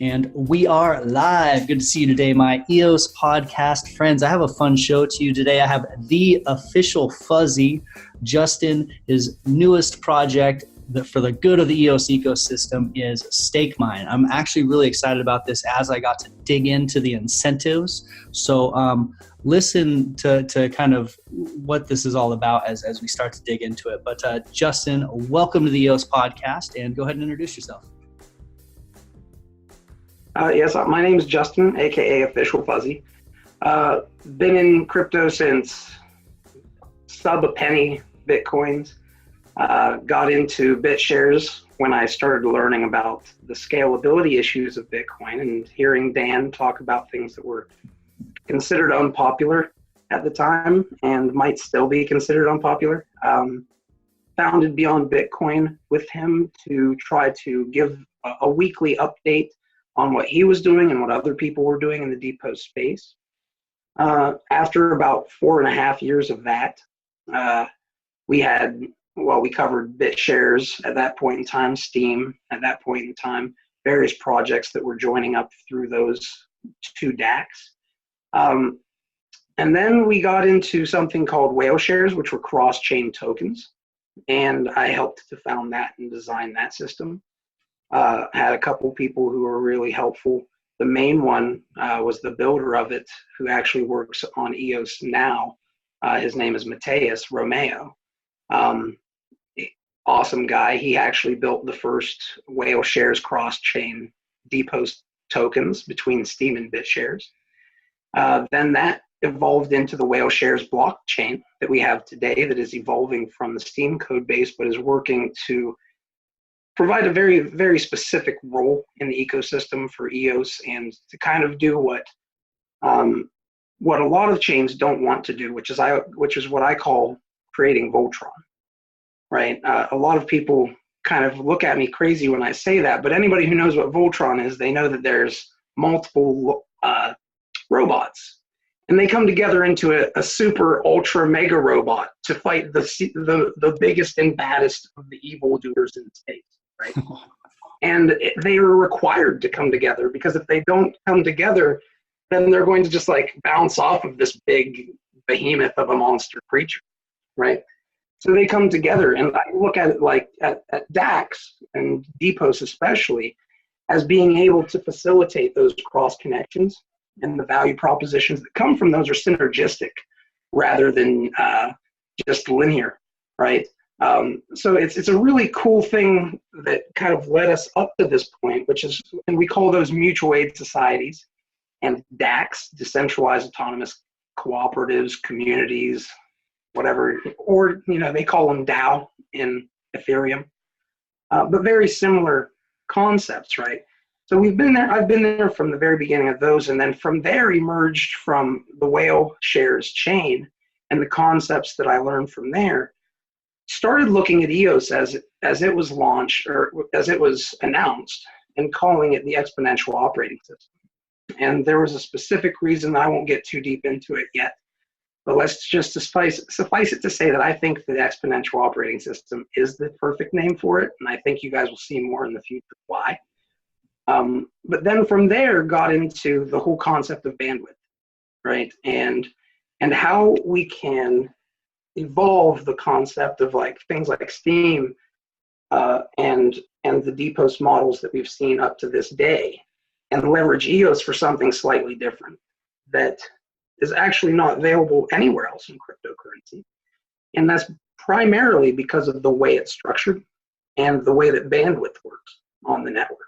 And we are live. Good to see you today, my EOS Podcast friends. I have a fun show to you today. I have the official Fuzzy, Justin. His newest project for the good of the EOS ecosystem is StakeMine. I'm actually really excited about this as I got to dig into the incentives. So listen to kind of what this is all about as we start to dig into it. But Justin, welcome to the EOS Podcast, and go ahead and introduce yourself. Yes, my name is Justin, aka Official Fuzzy. Been in crypto since sub a penny Bitcoins. Got into BitShares when I started learning about the scalability issues of Bitcoin and hearing Dan talk about things that were considered unpopular at the time and might still be considered unpopular. Founded Beyond Bitcoin with him to try to give a weekly update on what he was doing and what other people were doing in the depot space. After about 4.5 years of that, we covered BitShares at that point in time, Steem at that point in time, various projects that were joining up through those two DACs. And then we got into something called whale shares, which were cross-chain tokens. And I helped to found that and design that system. Had a couple people who were really helpful. The main one was the builder of it, who actually works on EOS now. His name is Mateus Romeo. Awesome guy. He actually built the first whale shares cross-chain depot tokens between Steem and BitShares. Then that evolved into the whale shares blockchain that we have today, that is evolving from the Steem code base, but is working to provide a very, very specific role in the ecosystem for EOS and to kind of do what a lot of chains don't want to do, which is what I call creating Voltron, right? A lot of people kind of look at me crazy when I say that, but anybody who knows what Voltron is, they know that there's multiple robots, and they come together into a super ultra mega robot to fight the biggest and baddest of the evildoers in space. Right. And they are required to come together, because if they don't come together, then they're going to just like bounce off of this big behemoth of a monster creature. Right. So they come together, and I look at it like at DACs and depots especially as being able to facilitate those cross connections, and the value propositions that come from those are synergistic rather than just linear. Right. So it's a really cool thing that kind of led us up to this point, which is, and we call those mutual aid societies, and DACs, decentralized autonomous cooperatives, communities, whatever, or they call them DAO in Ethereum, but very similar concepts, right? So we've been there. I've been there from the very beginning of those, and then from there emerged from the whale shares chain and the concepts that I learned from there. Started looking at EOS as it was launched, or as it was announced, and calling it the exponential operating system. And there was a specific reason. I won't get too deep into it yet, but let's just suffice it to say that I think the exponential operating system is the perfect name for it, and I think you guys will see more in the future why. But then from there got into the whole concept of bandwidth, right? And how we can evolve the concept of like things like Steem and the depots models that we've seen up to this day, and leverage EOS for something slightly different that is actually not available anywhere else in cryptocurrency. And that's primarily because of the way it's structured and the way that bandwidth works on the network.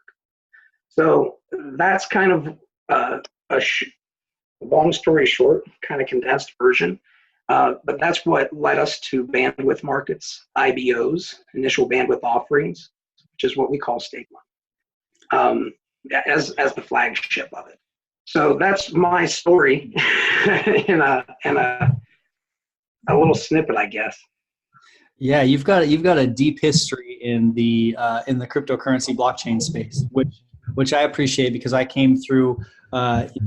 So that's kind of long story short, kind of condensed version. But that's what led us to bandwidth markets, IBOs, initial bandwidth offerings, which is what we call StakeMine, as the flagship of it. So that's my story in a little snippet, I guess. Yeah, you've got a deep history in the cryptocurrency blockchain space, which I appreciate, because I came through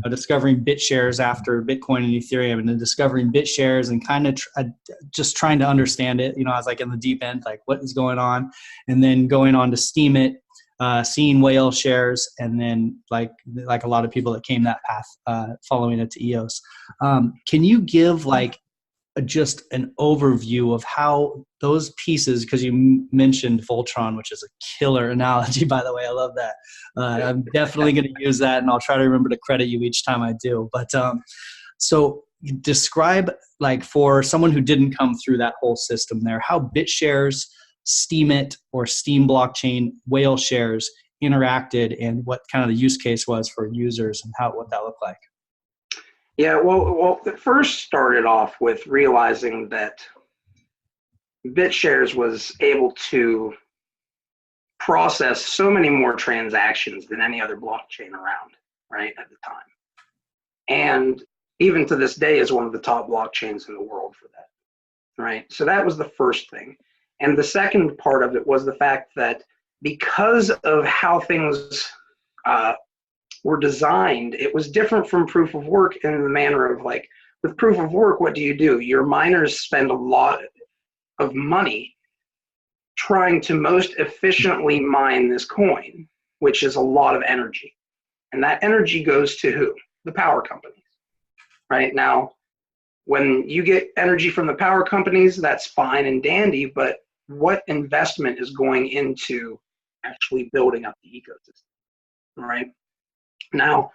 discovering BitShares after Bitcoin and Ethereum, and then discovering BitShares and kind of just trying to understand it. I was like in the deep end, like what is going on, and then going on to Steemit seeing whale shares, and then like a lot of people that came that path, following it to EOS. Can you give like just an overview of how those pieces, because you mentioned Voltron, which is a killer analogy, by the way, I love that. I'm definitely going to use that, and I'll try to remember to credit you each time I do. But so describe, like, for someone who didn't come through that whole system there, how BitShares, Steemit, or Steem blockchain whale shares interacted, and what kind of the use case was for users, and what that looked like. Yeah, well, it first started off with realizing that BitShares was able to process so many more transactions than any other blockchain around, right, at the time. And even to this day is one of the top blockchains in the world for that, right? So that was the first thing. And the second part of it was the fact that because of how things were designed, it was different from proof of work in the manner of, like, with proof of work, what do? Your miners spend a lot of money trying to most efficiently mine this coin, which is a lot of energy. And that energy goes to who? The power companies. Right now, when you get energy from the power companies, that's fine and dandy, but what investment is going into actually building up the ecosystem, right? Now,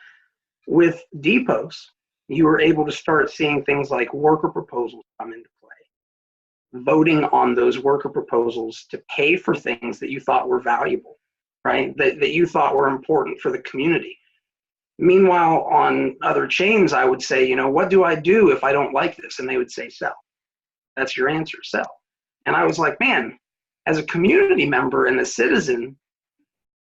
with depots, you were able to start seeing things like worker proposals come into play, voting on those worker proposals to pay for things that you thought were valuable, right? That you thought were important for the community. Meanwhile, on other chains, I would say, what do I do if I don't like this? And they would say, sell. That's your answer, sell. And I was like, man, as a community member and a citizen,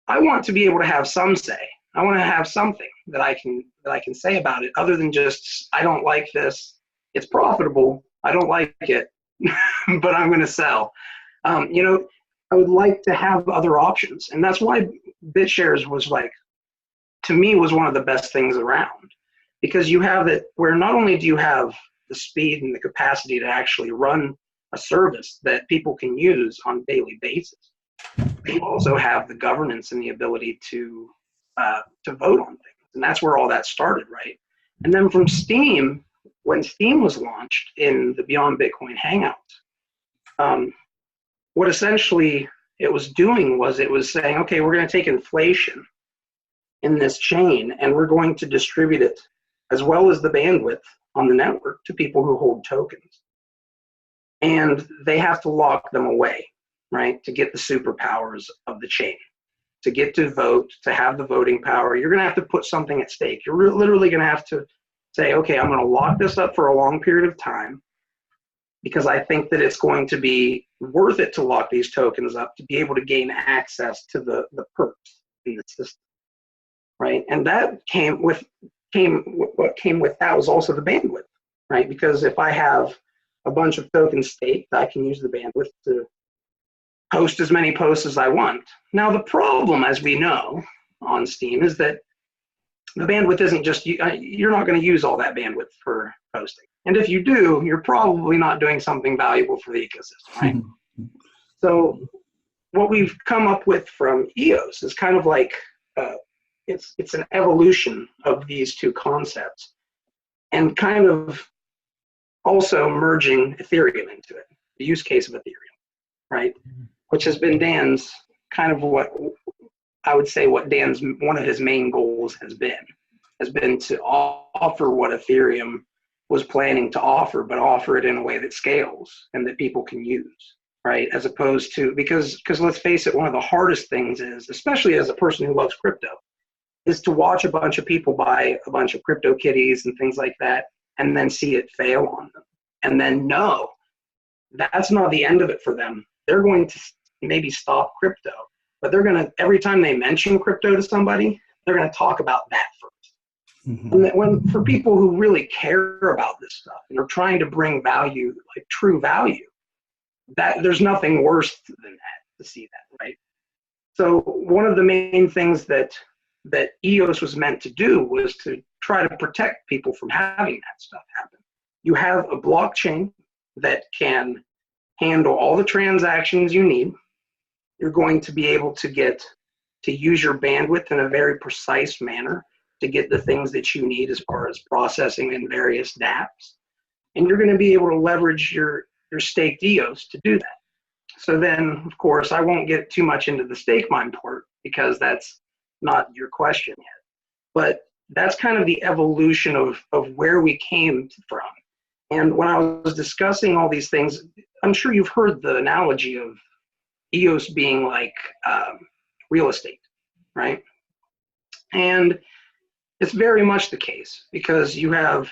I want to be able to have some say. I want to have something that I can say about it, other than just, I don't like this. It's profitable. I don't like it, but I'm going to sell. I would like to have other options. And that's why BitShares was, like, to me, was one of the best things around, because you have it where not only do you have the speed and the capacity to actually run a service that people can use on a daily basis, you also have the governance and the ability to vote on things. And that's where all that started, right? And then from Steem, when Steem was launched in the Beyond Bitcoin Hangouts, what essentially it was doing was it was saying, okay, we're going to take inflation in this chain and we're going to distribute it as well as the bandwidth on the network to people who hold tokens. And they have to lock them away, right, to get the superpowers of the chain. To get to vote, to have the voting power, you're going to have to put something at stake. You're literally going to have to say, okay, I'm going to lock this up for a long period of time because I think that it's going to be worth it to lock these tokens up to be able to gain access to the perks in the system, right? And that what came with that was also the bandwidth, right? Because if I have a bunch of tokens staked, I can use the bandwidth to post as many posts as I want. Now, the problem, as we know on Steem, is that the bandwidth isn't just, you're not going to use all that bandwidth for posting. And if you do, you're probably not doing something valuable for the ecosystem, right? So what we've come up with from EOS is kind of like, it's an evolution of these two concepts and kind of also merging Ethereum into it, the use case of Ethereum, right? Which has been Dan's kind of what I would say what Dan's one of his main goals has been to offer what Ethereum was planning to offer, but offer it in a way that scales and that people can use, right? As opposed to, because let's face it, one of the hardest things is, especially as a person who loves crypto, is to watch a bunch of people buy a bunch of crypto kitties and things like that, and then see it fail on them. And then no, that's not the end of it for them. They're going to maybe stop crypto, but they're going to, every time they mention crypto to somebody, they're going to talk about that first. Mm-hmm. And that for people who really care about this stuff and are trying to bring value, like true value, that there's nothing worse than that, to see that, right? So one of the main things that EOS was meant to do was to try to protect people from having that stuff happen. You have a blockchain that can handle all the transactions you need. You're going to be able to get to use your bandwidth in a very precise manner to get the things that you need as far as processing in various dApps. And you're going to be able to leverage your staked EOS to do that. So then, of course, I won't get too much into the StakeMine part because that's not your question yet. But that's kind of the evolution of where we came from. And when I was discussing all these things, I'm sure you've heard the analogy of EOS being like real estate, right? And it's very much the case because you have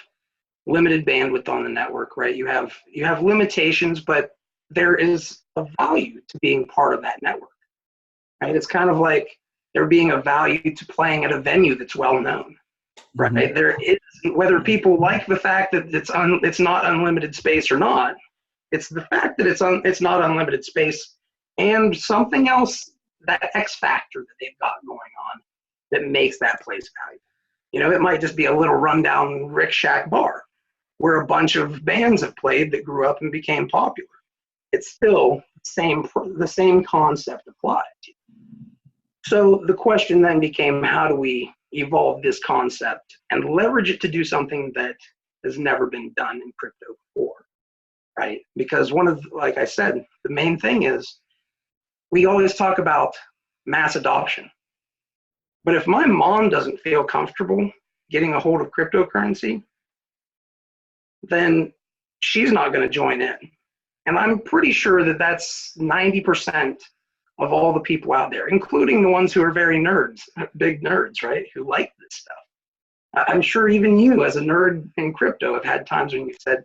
limited bandwidth on the network, right? You have limitations, but there is a value to being part of that network, right? It's kind of like there being a value to playing at a venue that's well known, right? Mm-hmm. There is, whether people like the fact that it's not unlimited space or not, it's the fact that it's not unlimited space and something else, that X factor that they've got going on that makes that place valuable. You know, it might just be a little rundown Rick Shack bar where a bunch of bands have played that grew up and became popular. It's still the same concept applied. So the question then became, how do we evolve this concept and leverage it to do something that has never been done in crypto before, right? Because like I said, the main thing is we always talk about mass adoption. But if my mom doesn't feel comfortable getting a hold of cryptocurrency, then she's not going to join in. And I'm pretty sure that that's 90% of all the people out there, including the ones who are very big nerds, right, who like this stuff. I'm sure even you as a nerd in crypto have had times when you said,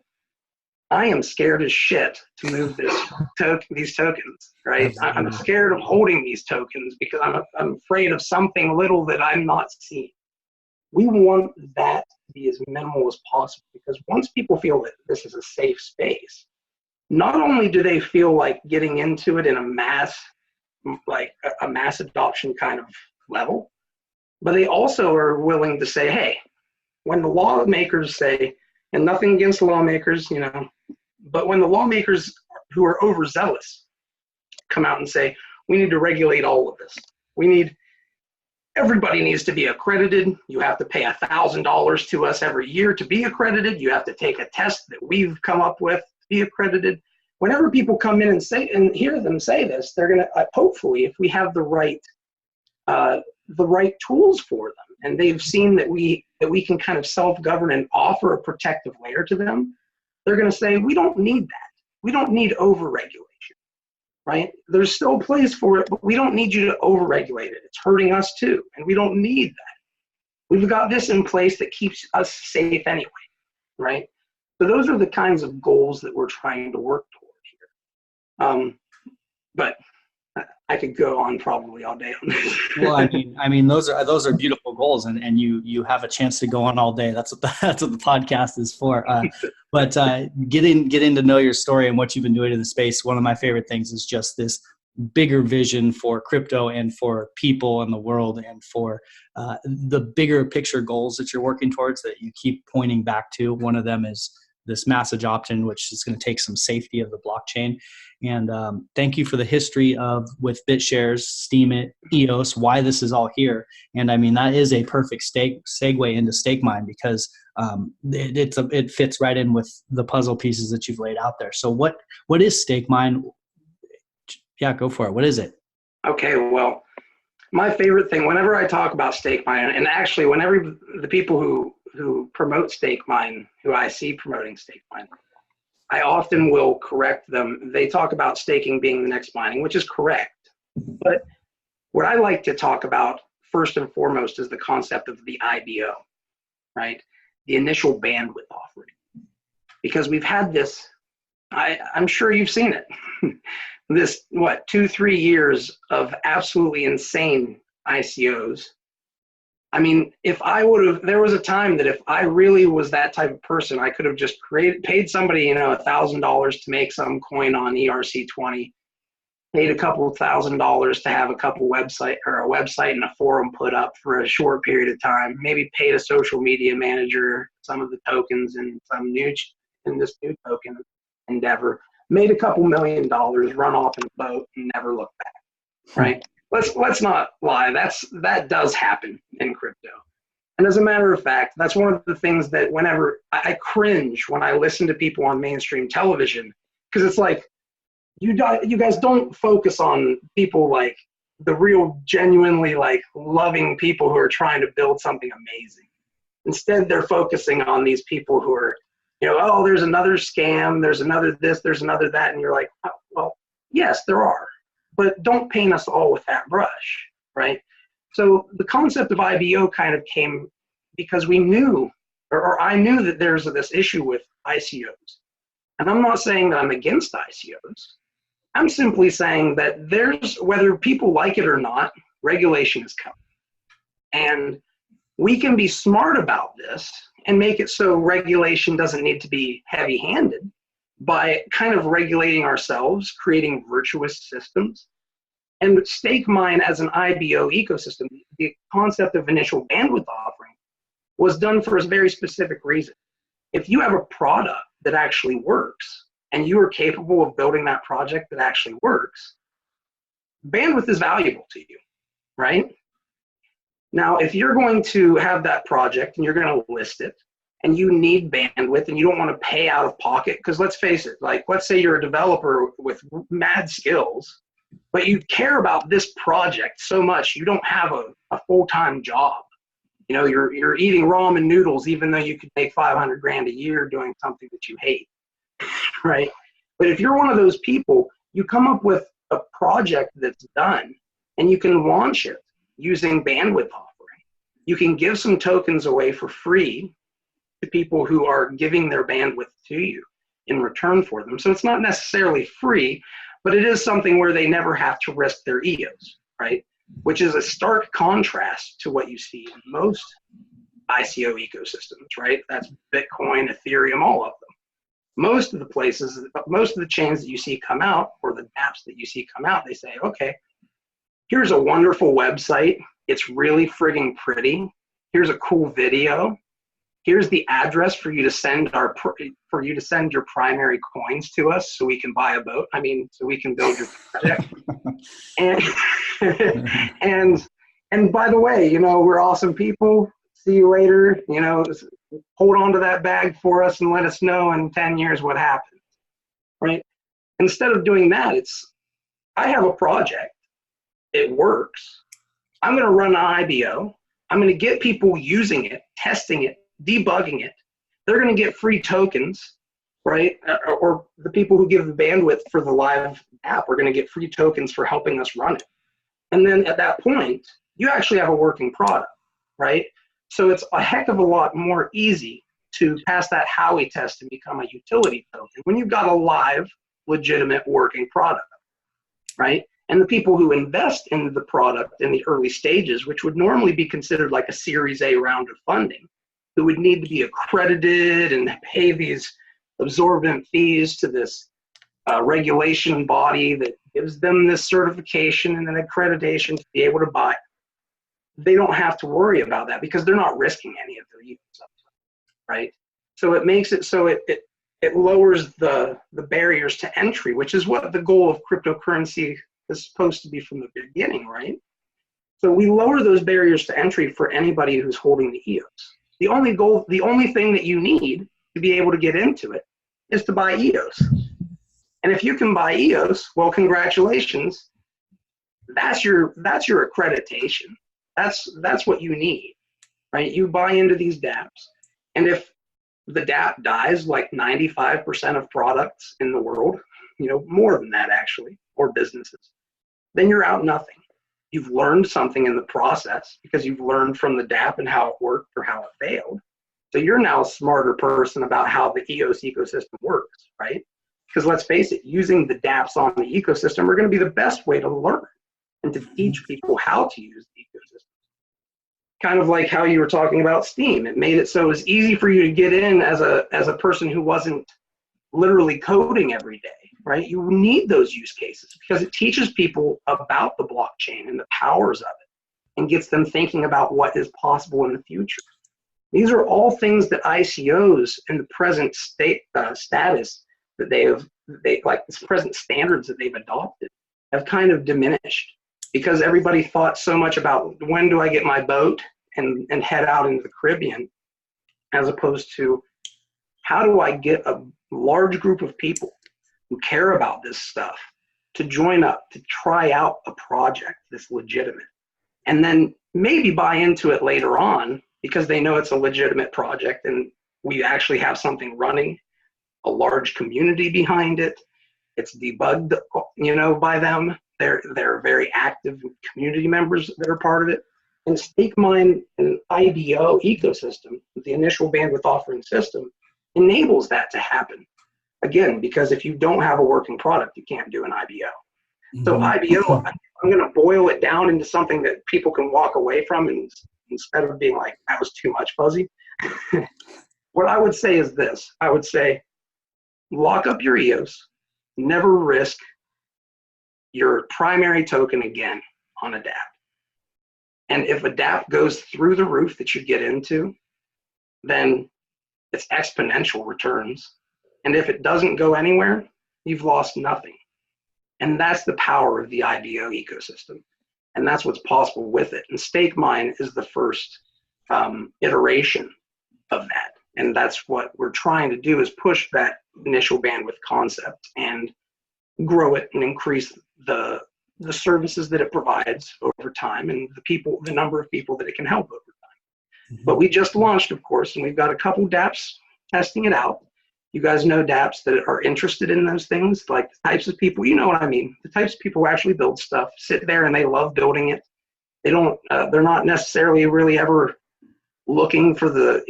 I am scared as shit to move these tokens, right? I'm scared of holding these tokens because I'm afraid of something little that I'm not seeing. We want that to be as minimal as possible because once people feel that this is a safe space, not only do they feel like getting into it in a mass adoption kind of level, but they also are willing to say, hey, when the lawmakers say, and nothing against lawmakers, you know, but when the lawmakers who are overzealous come out and say, we need to regulate all of this. Everybody needs to be accredited. You have to pay $1,000 to us every year to be accredited. You have to take a test that we've come up with to be accredited. Whenever people come in and hear them say this, they're going to, hopefully, if we have the right tools for them, and they've seen that we can kind of self-govern and offer a protective layer to them, they're going to say, we don't need that. We don't need over-regulation, right? There's still a place for it, but we don't need you to over-regulate it. It's hurting us too, and we don't need that. We've got this in place that keeps us safe anyway, right? So those are the kinds of goals that we're trying to work toward here. But I could go on probably all day on this. Well, I mean, those are beautiful goals, and you have a chance to go on all day. That's what the podcast is for. But getting to know your story and what you've been doing in the space. One of my favorite things is just this bigger vision for crypto and for people in the world, and for the bigger picture goals that you're working towards that you keep pointing back to. One of them is this mass adoption, which is going to take some safety of the blockchain. And thank you for the history with BitShares, Steemit, EOS, why this is all here. And I mean, that is a perfect segue into StakeMine because it fits right in with the puzzle pieces that you've laid out there. So what is StakeMine? Yeah, go for it. What is it? Okay, well, my favorite thing, whenever I talk about StakeMine, and actually whenever the people who promote StakeMine, who I see promoting StakeMine, I often will correct them. They talk about staking being the next mining, which is correct. But what I like to talk about first and foremost is the concept of the IBO, right? The initial bandwidth offering. Because we've had this, I'm sure you've seen it, this, 2-3 years of absolutely insane ICOs. I mean, there was a time that if I really was that type of person, I could have just paid somebody, $1,000 to make some coin on ERC20, paid a couple $1,000 to have a website and a forum put up for a short period of time, maybe paid a social media manager some of the tokens and in this new token endeavor, made a couple $1 million, run off in a boat and never look back, right? let's not lie. That does happen in crypto. And as a matter of fact, that's one of the things that whenever I cringe when I listen to people on mainstream television, because it's like, you guys don't focus on people like the real genuinely like loving people who are trying to build something amazing. Instead, they're focusing on these people who are, oh, there's another scam, there's another this, there's another that. And you're like, oh, well, yes, there are, but don't paint us all with that brush, right? So the concept of IBO kind of came because we knew, or I knew that there's this issue with ICOs. And I'm not saying that I'm against ICOs. I'm simply saying that there's, whether people like it or not, regulation is coming. And we can be smart about this and make it so regulation doesn't need to be heavy-handed by kind of regulating ourselves, creating virtuous systems. And with StakeMine as an IBO ecosystem, the concept of initial bandwidth offering was done for a very specific reason. If you have a product that actually works and you are capable of building that project that actually works, bandwidth is valuable to you, right? Now, if you're going to have that project and you're going to list it and you need bandwidth and you don't want to pay out of pocket, because let's face it, like let's say you're a developer with mad skills, but you care about this project so much you don't have a full-time job. You're eating ramen noodles even though you could make 500 grand a year doing something that you hate, right? But if you're one of those people, you come up with a project that's done and you can launch it using bandwidth offering. You can give some tokens away for free to people who are giving their bandwidth to you in return for them. So it's not necessarily free, but it is something where they never have to risk their EOS, right? Which is a stark contrast to what you see in most ICO ecosystems, right? That's Bitcoin, Ethereum, all of them. Most of the places, most of the chains that you see come out, or the apps that you see come out, they say, okay, here's a wonderful website. It's really frigging pretty. Here's a cool video. Here's the address for you to send your primary coins to us so we can buy a boat. So we can build your project. and by the way, we're awesome people. See you later. Hold on to that bag for us and let us know in 10 years what happens, right? Instead of doing that, I have a project. It works. I'm going to run an IBO. I'm going to get people using it, testing it, debugging it. They're going to get free tokens, right? Or the people who give the bandwidth for the live app are going to get free tokens for helping us run it. And then at that point, you actually have a working product, right? So it's a heck of a lot more easy to pass that Howey test and become a utility token when you've got a live, legitimate working product, right? And the people who invest in the product in the early stages, which would normally be considered like a Series A round of funding, who would need to be accredited and pay these absorbent fees to this regulation body that gives them this certification and an accreditation to be able to buy. They don't have to worry about that because they're not risking any of their EOS, right? So it makes it so it lowers the barriers to entry, which is what the goal of cryptocurrency is supposed to be from the beginning, right? So we lower those barriers to entry for anybody who's holding the EOS. The only thing that you need to be able to get into it is to buy EOS. And if you can buy EOS, well, congratulations. That's your accreditation. That's what you need, right? You buy into these dApps. And if the dApp dies like 95% of products in the world, more than that actually, or businesses, then you're out nothing. You've learned something in the process because you've learned from the dApp and how it worked or how it failed. So you're now a smarter person about how the EOS ecosystem works, right? Because let's face it, using the dApps on the ecosystem are going to be the best way to learn and to teach people how to use the ecosystem. Kind of like how you were talking about Steam. It made it so it was easy for you to get in as a person who wasn't literally coding every day, right? You need those use cases because it teaches people about the blockchain and the powers of it and gets them thinking about what is possible in the future. These are all things that ICOs in the present status that this present standards that they've adopted have kind of diminished because everybody thought so much about when do I get my boat and head out into the Caribbean, as opposed to how do I get a large group of people who care about this stuff to join up, to try out a project that's legitimate, and then maybe buy into it later on because they know it's a legitimate project and we actually have something running, a large community behind it. It's debugged, by them. They're very active community members that are part of it. And StakeMine and IBO ecosystem, the initial bandwidth offering system, enables that to happen. Again, because if you don't have a working product, you can't do an IBO. So IBO, I'm going to boil it down into something that people can walk away from, and instead of being like, that was too much, Fuzzy. What I would say is this. I would say, lock up your EOS, never risk your primary token again on a DApp. And if a DApp goes through the roof that you get into, then it's exponential returns. And if it doesn't go anywhere, you've lost nothing. And that's the power of the IBO ecosystem. And that's what's possible with it. And StakeMine is the first iteration of that. And that's what we're trying to do, is push that initial bandwidth concept and grow it and increase the services that it provides over time and the number of people that it can help over time. But we just launched, of course, and we've got a couple dApps testing it out. You guys know dApps that are interested in those things, like the types of people, you know what I mean, the types of people who actually build stuff, sit there and they love building it. They don't, they're not necessarily really ever looking for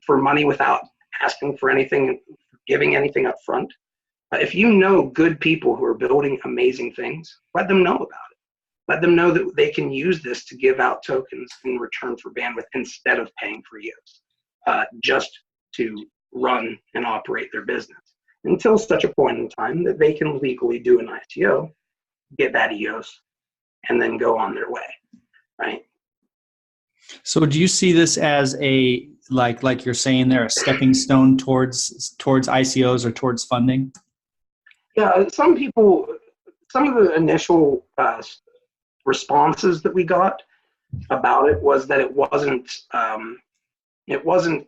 for money without asking for anything, giving anything up front. If you know good people who are building amazing things, let them know about it. Let them know that they can use this to give out tokens in return for bandwidth instead of paying for EOS, just to run and operate their business until such a point in time that they can legally do an ICO, get that EOS, and then go on their way, right? So do you see this as a, like you're saying there, a stepping stone towards ICOs or towards funding? Yeah, some of the initial responses that we got about it was that it wasn't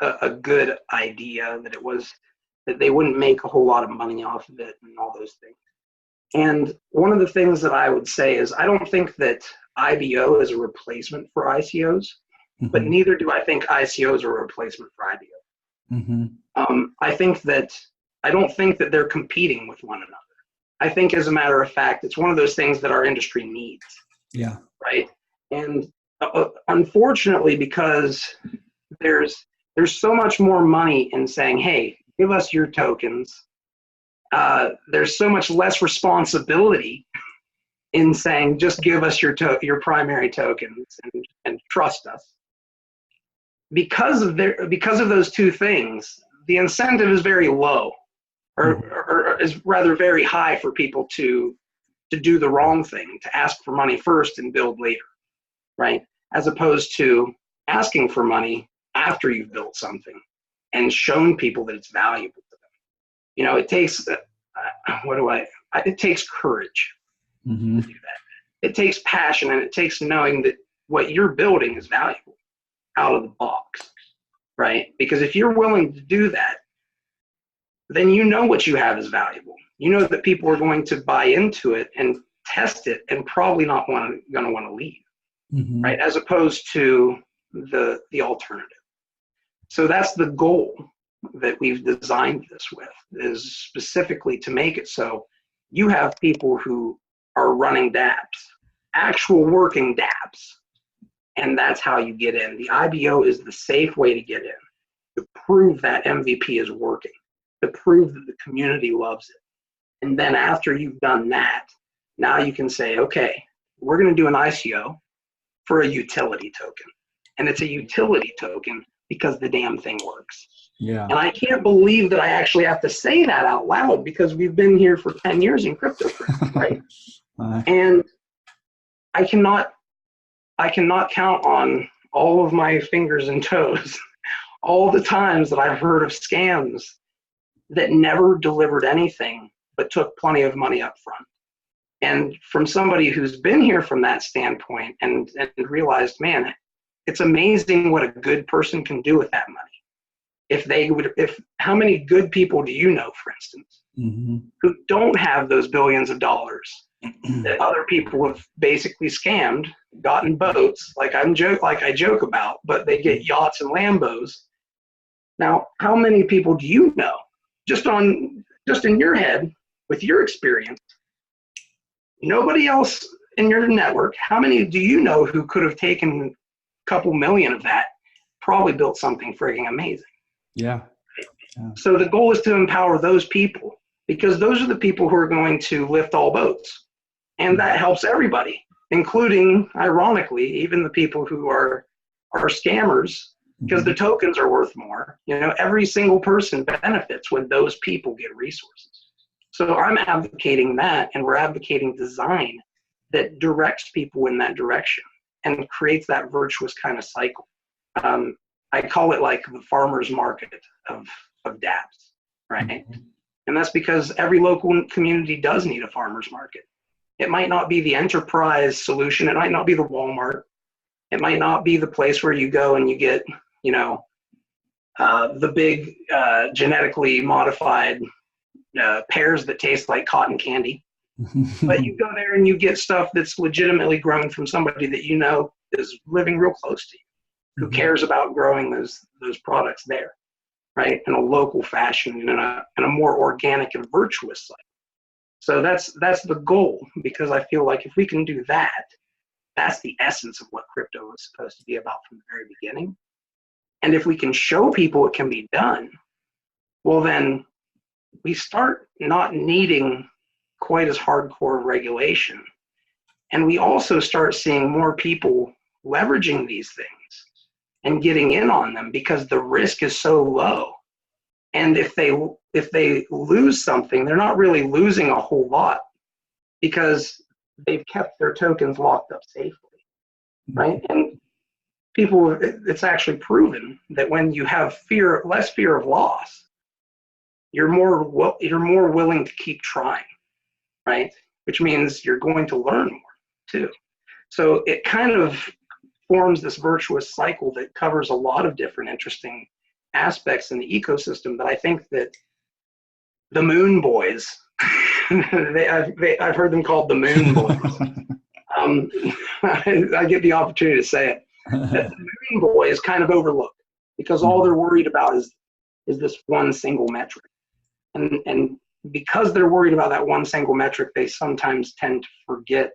a good idea, that they wouldn't make a whole lot of money off of it and all those things. And one of the things that I would say is, I don't think that IBO is a replacement for ICOs, but neither do I think ICOs are a replacement for IBO. I don't think that they're competing with one another. I think, as a matter of fact, it's one of those things that our industry needs. Yeah. Right. And unfortunately, because there's so much more money in saying, hey, give us your tokens. There's so much less responsibility in saying, just give us your primary tokens and trust us. Because of those two things, the incentive is very low, or is rather very high for people to do the wrong thing, to ask for money first and build later, right? As opposed to asking for money after you've built something and shown people that it's valuable to them. It takes it takes courage to do that. It takes passion, and it takes knowing that what you're building is valuable out of the box, right? Because if you're willing to do that, then you know what you have is valuable. You know that people are going to buy into it and test it and probably not going to want to leave, right? As opposed to the alternative. So that's the goal that we've designed this with, is specifically to make it so you have people who are running dApps, actual working dApps, and that's how you get in. The IBO is the safe way to get in, to prove that MVP is working, to prove that the community loves it. And then after you've done that, now you can say, okay, we're going to do an ICO for a utility token. And it's a utility token because the damn thing works. Yeah. And I can't believe that I actually have to say that out loud, because we've been here for 10 years in cryptocurrency, right? And I cannot count on all of my fingers and toes all the times that I've heard of scams that never delivered anything but took plenty of money up front. And from somebody who's been here from that standpoint and realized, man, it's amazing what a good person can do with that money. How many good people do you know, for instance, who don't have those billions of dollars that other people have basically scammed, gotten boats, like I joke about, but they get yachts and Lambos. Now, how many people do you know, just in your head, with your experience, nobody else in your network, how many do you know who could have taken a couple million of that, probably built something frigging amazing? Yeah. So the goal is to empower those people, because those are the people who are going to lift all boats. And that helps everybody, including, ironically, even the people who are scammers, because the tokens are worth more. Every single person benefits when those people get resources. So I'm advocating that, and we're advocating design that directs people in that direction and creates that virtuous kind of cycle. I call it like the farmer's market of dApps, right? And that's because every local community does need a farmer's market. It might not be the enterprise solution. It might not be the Walmart. It might not be the place where you go and you get, the big genetically modified pears that taste like cotton candy. But you go there and you get stuff that's legitimately grown from somebody that is living real close to you, who cares about growing those products there, right? In a local fashion, in a more organic and virtuous cycle. So that's the goal, because I feel like if we can do that, that's the essence of what crypto is supposed to be about from the very beginning. And if we can show people it can be done, well, then we start not needing quite as hardcore regulation. And we also start seeing more people leveraging these things and getting in on them, because the risk is so low. And if they lose something, they're not really losing a whole lot, because they've kept their tokens locked up safely, right? And it's actually proven that when you have less fear of loss, you're more willing to keep trying, right? Which means you're going to learn more too. So it kind of forms this virtuous cycle that covers a lot of different interesting aspects in the ecosystem that I think that the Moon Boys, I've heard them called the Moon Boys. I get the opportunity to say it. That the Moon Boy is kind of overlooked, because all they're worried about is this one single metric. And because they're worried about that one single metric, they sometimes tend to forget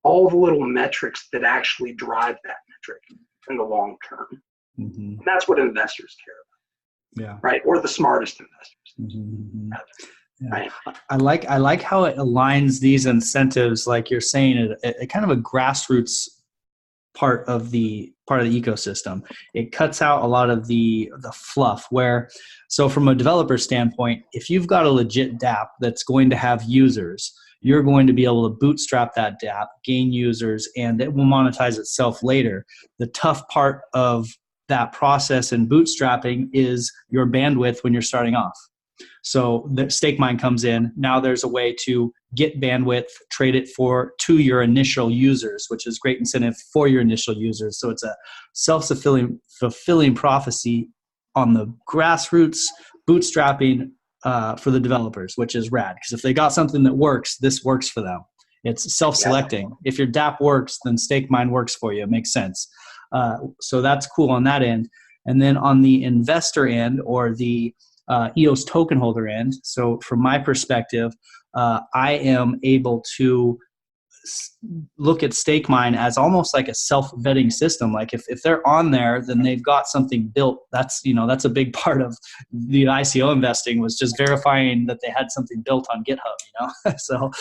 all the little metrics that actually drive that metric in the long term. And that's what investors care about. Yeah. Right. Or the smartest investors. Yeah. Right. I like how it aligns these incentives, like you're saying, at kind of a grassroots part of the ecosystem. It cuts out a lot of the fluff, so from a developer standpoint, if you've got a legit dApp that's going to have users, you're going to be able to bootstrap that dApp, gain users, and it will monetize itself later. The tough part of that process and bootstrapping is your bandwidth when you're starting off. So the StakeMine comes in. Now there's a way to get bandwidth, trade it to your initial users, which is great incentive for your initial users. So it's a self-fulfilling prophecy on the grassroots bootstrapping for the developers, which is rad. Because if they got something that works, this works for them. It's self-selecting. Yeah. If your dApp works, then StakeMine works for you. It makes sense. So that's cool on that end. And then on the investor end, or the EOS token holder end, so from my perspective, I am able to look at StakeMine as almost like a self-vetting system. Like if they're on there, then they've got something built. That's a big part of the ICO investing, was just verifying that they had something built on GitHub. So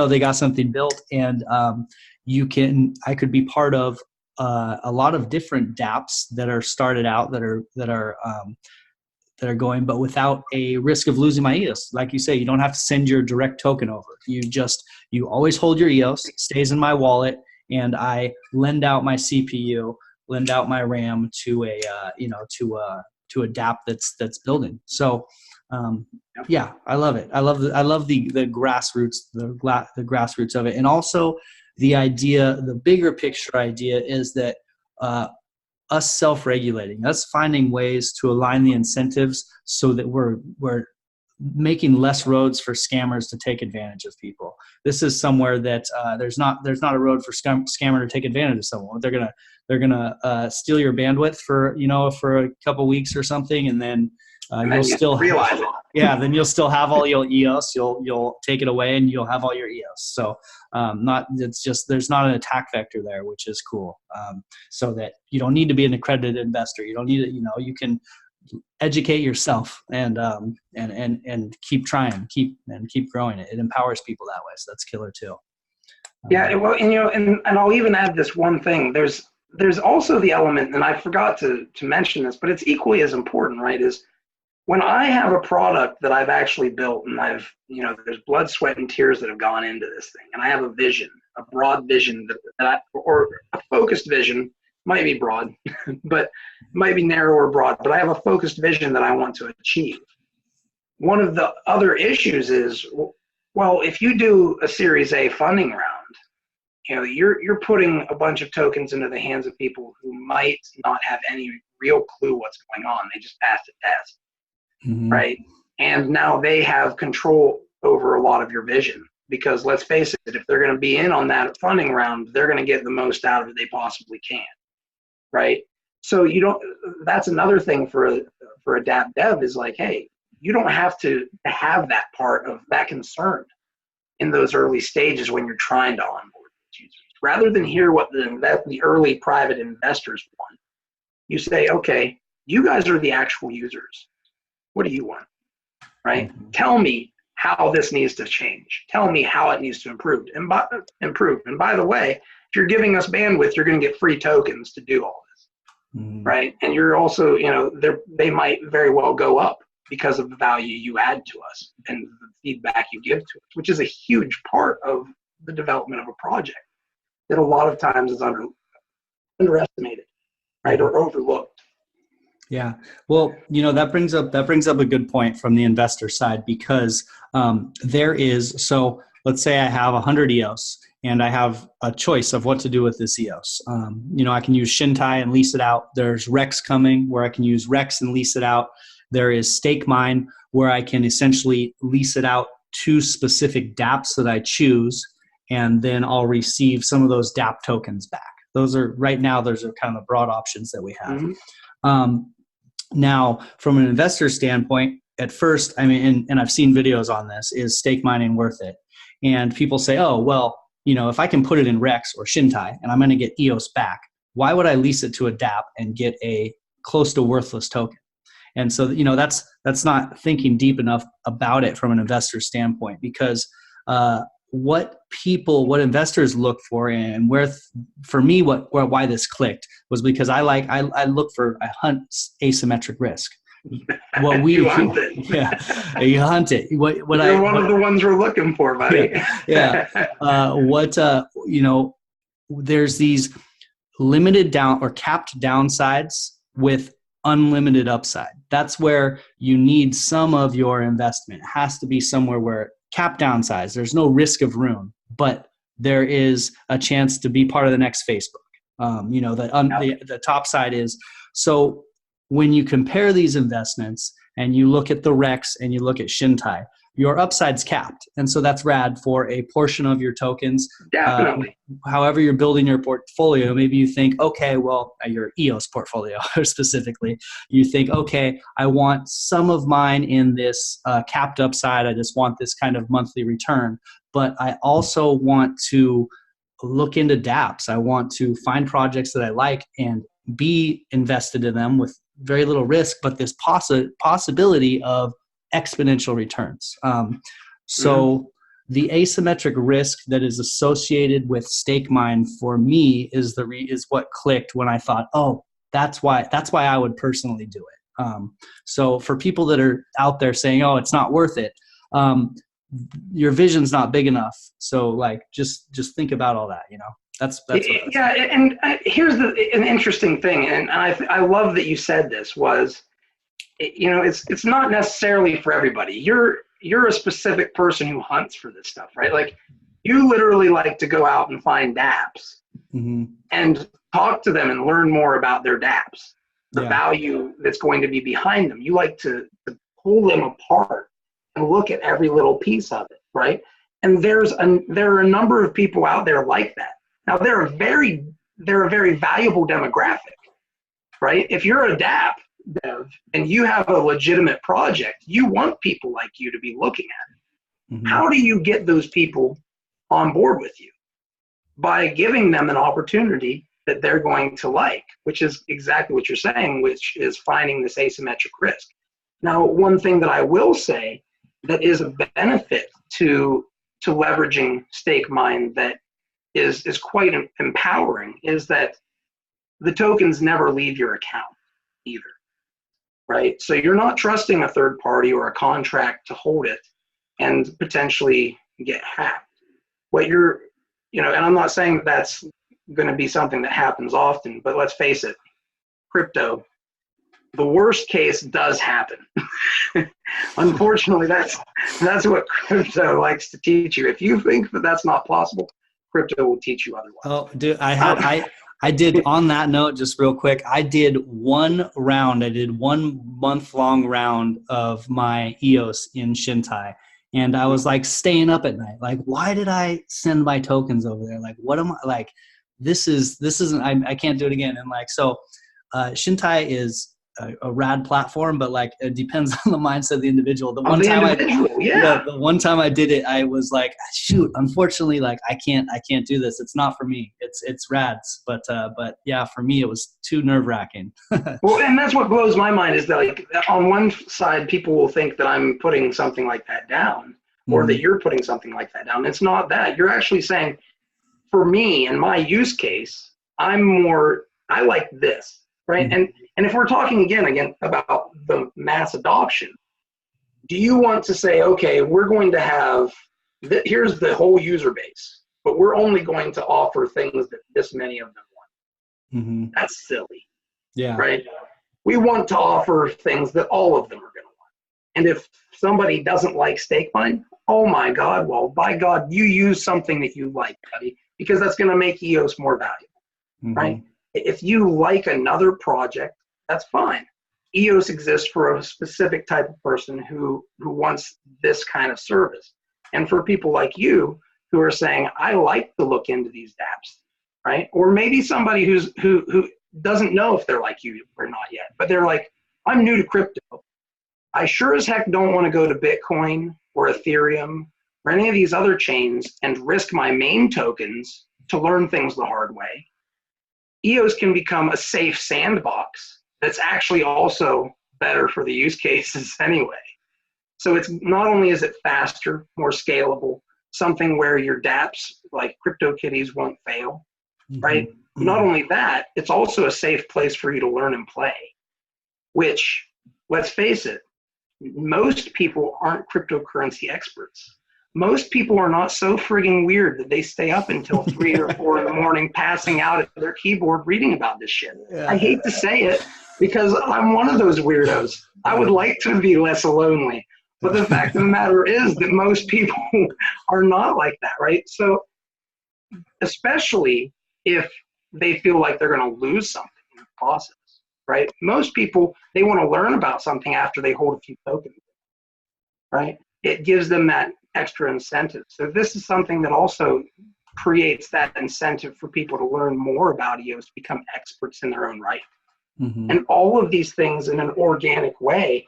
they got something built, and I could be part of a lot of different dApps that are started out that are going, but without a risk of losing my EOS. Like you say, you don't have to send your direct token over. You always hold your EOS, it stays in my wallet, and I lend out my CPU, lend out my RAM to a dApp that's building. So Yeah, I love it. I love the grassroots, the grassroots of it. And also the idea, the bigger picture idea is that us self-regulating, us finding ways to align the incentives so that we're making less roads for scammers to take advantage of people. This is somewhere that there's not a road for scammer to take advantage of someone. They're gonna steal your bandwidth for a couple weeks or something, and then you'll still realize it. Yeah, then you'll still have all your EOS. You'll take it away and you'll have all your EOS. So there's not an attack vector there, which is cool. So that you don't need to be an accredited investor. You don't need it. You can educate yourself and keep trying, keep growing it. It empowers people that way. So that's killer too. Yeah, well, and I'll even add this one thing. There's also the element, and I forgot to mention this, but it's equally as important, right? Is when I have a product that I've actually built and there's blood, sweat, and tears that have gone into this thing, and I have a vision, a broad vision or a focused vision, might be broad, but might be narrow or broad, but I have a focused vision that I want to achieve. One of the other issues is, well, if you do a Series A funding round, you're putting a bunch of tokens into the hands of people who might not have any real clue what's going on. They just passed a test. Mm-hmm. Right? And now they have control over a lot of your vision, because let's face it, if they're going to be in on that funding round, they're going to get the most out of it they possibly can. Right? So that's another thing for adapt dev is like, hey, you don't have to have that part of that concern in those early stages when you're trying to onboard these users. Rather than hear what the early private investors want, you say, okay, you guys are the actual users. What do you want, right? Mm-hmm. Tell me how this needs to change. Tell me how it needs to improve. And by the way, if you're giving us bandwidth, you're going to get free tokens to do all this, mm-hmm. right? And you're also, they might very well go up because of the value you add to us and the feedback you give to us, which is a huge part of the development of a project that a lot of times is underestimated, right, or overlooked. Yeah. Well, that brings up a good point from the investor side, because so let's say I have 100 EOS and I have a choice of what to do with this EOS. I can use Shintai and lease it out. There's Rex coming where I can use Rex and lease it out. There is StakeMine where I can essentially lease it out to specific dApps that I choose, and then I'll receive some of those dApp tokens back. Those are kind of the broad options that we have. Mm-hmm. Now, from an investor standpoint, at first, and I've seen videos on this, is stake mining worth it? And people say, oh, well, if I can put it in Rex or Shintai and I'm going to get EOS back, why would I lease it to a dApp and get a close to worthless token? And so, that's not thinking deep enough about it from an investor standpoint, because what investors look for, and for me, why this clicked was because I hunt asymmetric risk. You hunt it. Yeah, you hunt it. You're one of the ones we're looking for, buddy. Yeah. There's these limited down or capped downsides with unlimited upside. That's where you need some of your investment. It has to be somewhere where cap downsides, there's no risk of ruin, but there is a chance to be part of the next Facebook. The top side is, so when you compare these investments and you look at the Rex and you look at Shintai, your upside's capped. And so that's rad for a portion of your tokens. Definitely. However you're building your portfolio, maybe you think, okay, well, your EOS portfolio specifically, you think, okay, I want some of mine in this capped upside. I just want this kind of monthly return. But I also want to look into dApps. I want to find projects that I like and be invested in them with very little risk, but this possibility of exponential returns. The asymmetric risk that is associated with StakeMine for me is what clicked when I thought, oh, that's why I would personally do it. So for people that are out there saying, oh, it's not worth it, your vision's not big enough. So just think about all that, That's yeah. And here's an interesting thing, and I love that you said this, was it's not necessarily for everybody. You're a specific person who hunts for this stuff, right? Like you literally like to go out and find dApps and talk to them and learn more about their dApps, the value that's going to be behind them. You like to pull them apart and look at every little piece of it, right? And there are a number of people out there like that. Now they're a very valuable demographic, right? If you're a dApp dev and you have a legitimate project, you want people like you to be looking at it. How do you get those people on board with you? By giving them an opportunity that they're going to like, which is exactly what you're saying, which is finding this asymmetric risk. Now, one thing that I will say that is a benefit to leveraging StakeMine that is quite empowering is that the tokens never leave your account either, right? So you're not trusting a third party or a contract to hold it and potentially get hacked. What you're, and I'm not saying that's going to be something that happens often, but let's face it, crypto, the worst case does happen. Unfortunately, that's what crypto likes to teach you. If you think that that's not possible, crypto will teach you otherwise. Oh, dude, I did, on that note, just real quick, I did one 1-month-long round of my EOS in Shintai. And I was like staying up at night. Like, why did I send my tokens over there? Like, what am I like? This isn't, I can't do it again. And like, so Shintai is a rad platform, but like it depends on the mindset of the individual. The one time I did it, I was like, shoot, unfortunately, like I can't do this. It's not for me. It's rads, but yeah, for me it was too nerve-wracking. Well, and that's what blows my mind is that like on one side, people will think that I'm putting something like that down, or that you're putting something like that down. It's not that. You're actually saying, for me and my use case, I like this, right? And if we're talking again about the mass adoption, do you want to say, okay, we're going to have, here's the whole user base, but we're only going to offer things that this many of them want? That's silly, right? We want to offer things that all of them are going to want. And if somebody doesn't like StakeMine, oh my God, well, by God, you use something that you like, buddy, because that's going to make EOS more valuable, right? If you like another project, that's fine. EOS exists for a specific type of person who wants this kind of service. And for people like you who are saying, I like to look into these dApps, right? Or maybe somebody who doesn't know if they're like you or not yet, but they're like, I'm new to crypto. I sure as heck don't want to go to Bitcoin or Ethereum or any of these other chains and risk my main tokens to learn things the hard way. EOS can become a safe sandbox that's actually also better for the use cases anyway. So it's not only is it faster, more scalable, something where your dApps like CryptoKitties won't fail, right? Not only that, it's also a safe place for you to learn and play, which, let's face it, most people aren't cryptocurrency experts. Most people are not so frigging weird that they stay up until 3 or 4 in the morning passing out at their keyboard reading about this shit. I hate to say it because I'm one of those weirdos. I would like to be less lonely. But the fact of the matter is that most people are not like that, right? So especially if they feel like they're going to lose something in the process, right? Most people, they want to learn about something after they hold a few tokens, right? It gives them that extra incentive. So this is something that also creates that incentive for people to learn more about EOS, become experts in their own right. And all of these things in an organic way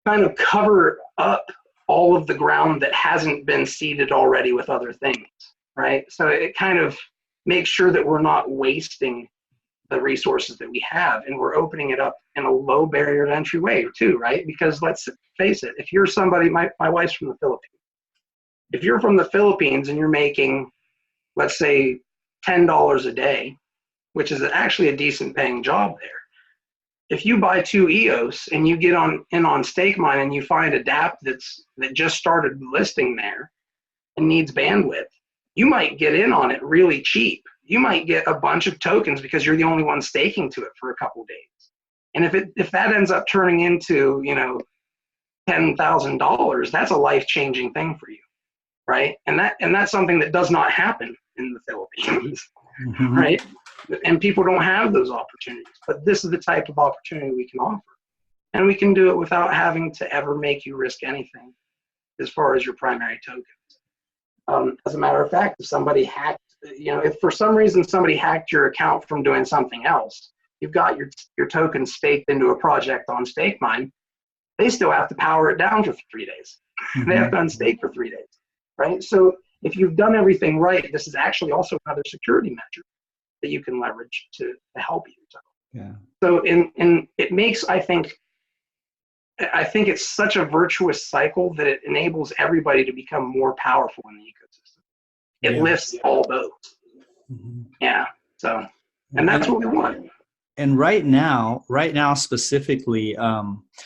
kind of cover up all of the ground that hasn't been seeded already with other things, right? So it kind of makes sure that we're not wasting the resources that we have, and we're opening it up in a low barrier to entry way too, right? Because let's face it, if you're somebody, my wife's from the Philippines. If you're from the Philippines and you're making, let's say, $10 a day, which is actually a decent paying job there, if you buy 2 EOS and you get in on StakeMine and you find a dApp that just started listing there and needs bandwidth, you might get in on it really cheap. You might get a bunch of tokens because you're the only one staking to it for a couple of days. And if that ends up turning into, $10,000, that's a life-changing thing for you, right? And that's something that does not happen in the Philippines, Mm-hmm. right? And people don't have those opportunities. But this is the type of opportunity we can offer. And we can do it without having to ever make you risk anything as far as your primary tokens. As a matter of fact, if somebody hacked, if for some reason somebody hacked your account from doing something else, you've got your tokens staked into a project on StakeMine, they still have to power it down for 3 days. Mm-hmm. They have to unstake for 3 days, right? So if you've done everything right, this is actually also another security measure that you can leverage to help you. Yeah. So it makes, I think it's such a virtuous cycle that it enables everybody to become more powerful in the ecosystem. It lifts all boats. Mm-hmm. Yeah. So, and that's what we want. And right now specifically,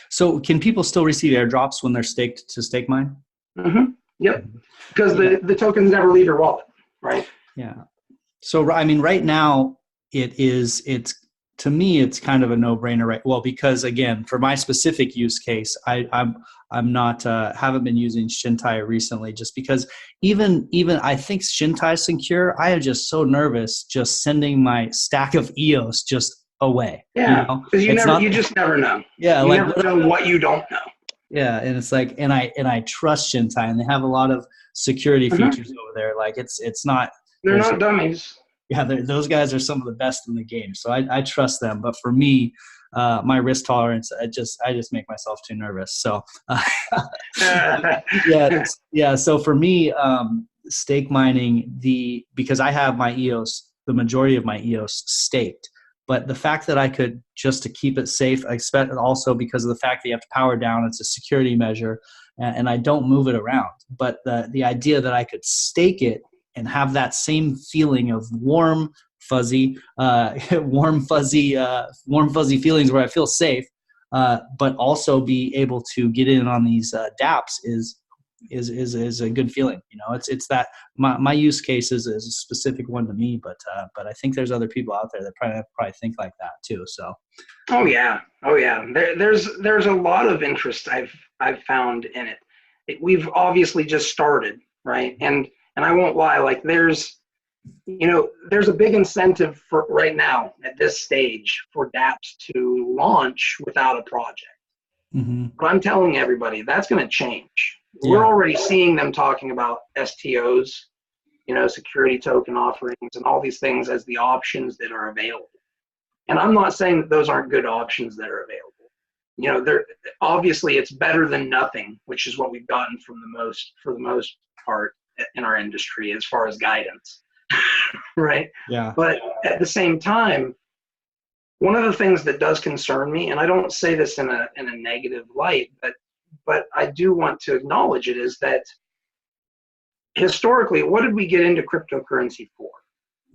so can people still receive airdrops when they're staked to StakeMine? Mm-hmm. Yep. Because the tokens never leave your wallet, right? Yeah. So I mean, right now it's to me it's kind of a no-brainer, right? Well, because again, for my specific use case, I'm not haven't been using Shintai recently, just because even I think Shintai secure. I am just so nervous just sending my stack of EOS just away. Yeah, because you just never know. Yeah, you never know what you don't know. Yeah, and it's like, and I trust Shintai, and they have a lot of security features over there. Like it's not. They're not dummies. Yeah, those guys are some of the best in the game, so I trust them. But for me, my risk tolerance, I just make myself too nervous. So, yeah. So for me, stake mining because I have my EOS, the majority of my EOS staked. But the fact that I could, just to keep it safe, I expect also because of the fact that you have to power down, it's a security measure, and I don't move it around. But the idea that I could stake it and have that same feeling of warm, fuzzy feelings where I feel safe, but also be able to get in on these dApps is a good feeling. It's that my use case is a specific one to me, but I think there's other people out there that probably think like that too. So. Oh yeah. There's a lot of interest I've found in it. We've obviously just started, right? And I won't lie, like there's a big incentive for right now at this stage for dApps to launch without a project. Mm-hmm. But I'm telling everybody that's going to change. Yeah. We're already seeing them talking about STOs, security token offerings and all these things as the options that are available. And I'm not saying that those aren't good options that are available. They're obviously it's better than nothing, which is what we've gotten for the most part in our industry as far as guidance, right? Yeah. But at the same time, one of the things that does concern me, and I don't say this in a negative light, but I do want to acknowledge it, is that historically, what did we get into cryptocurrency for?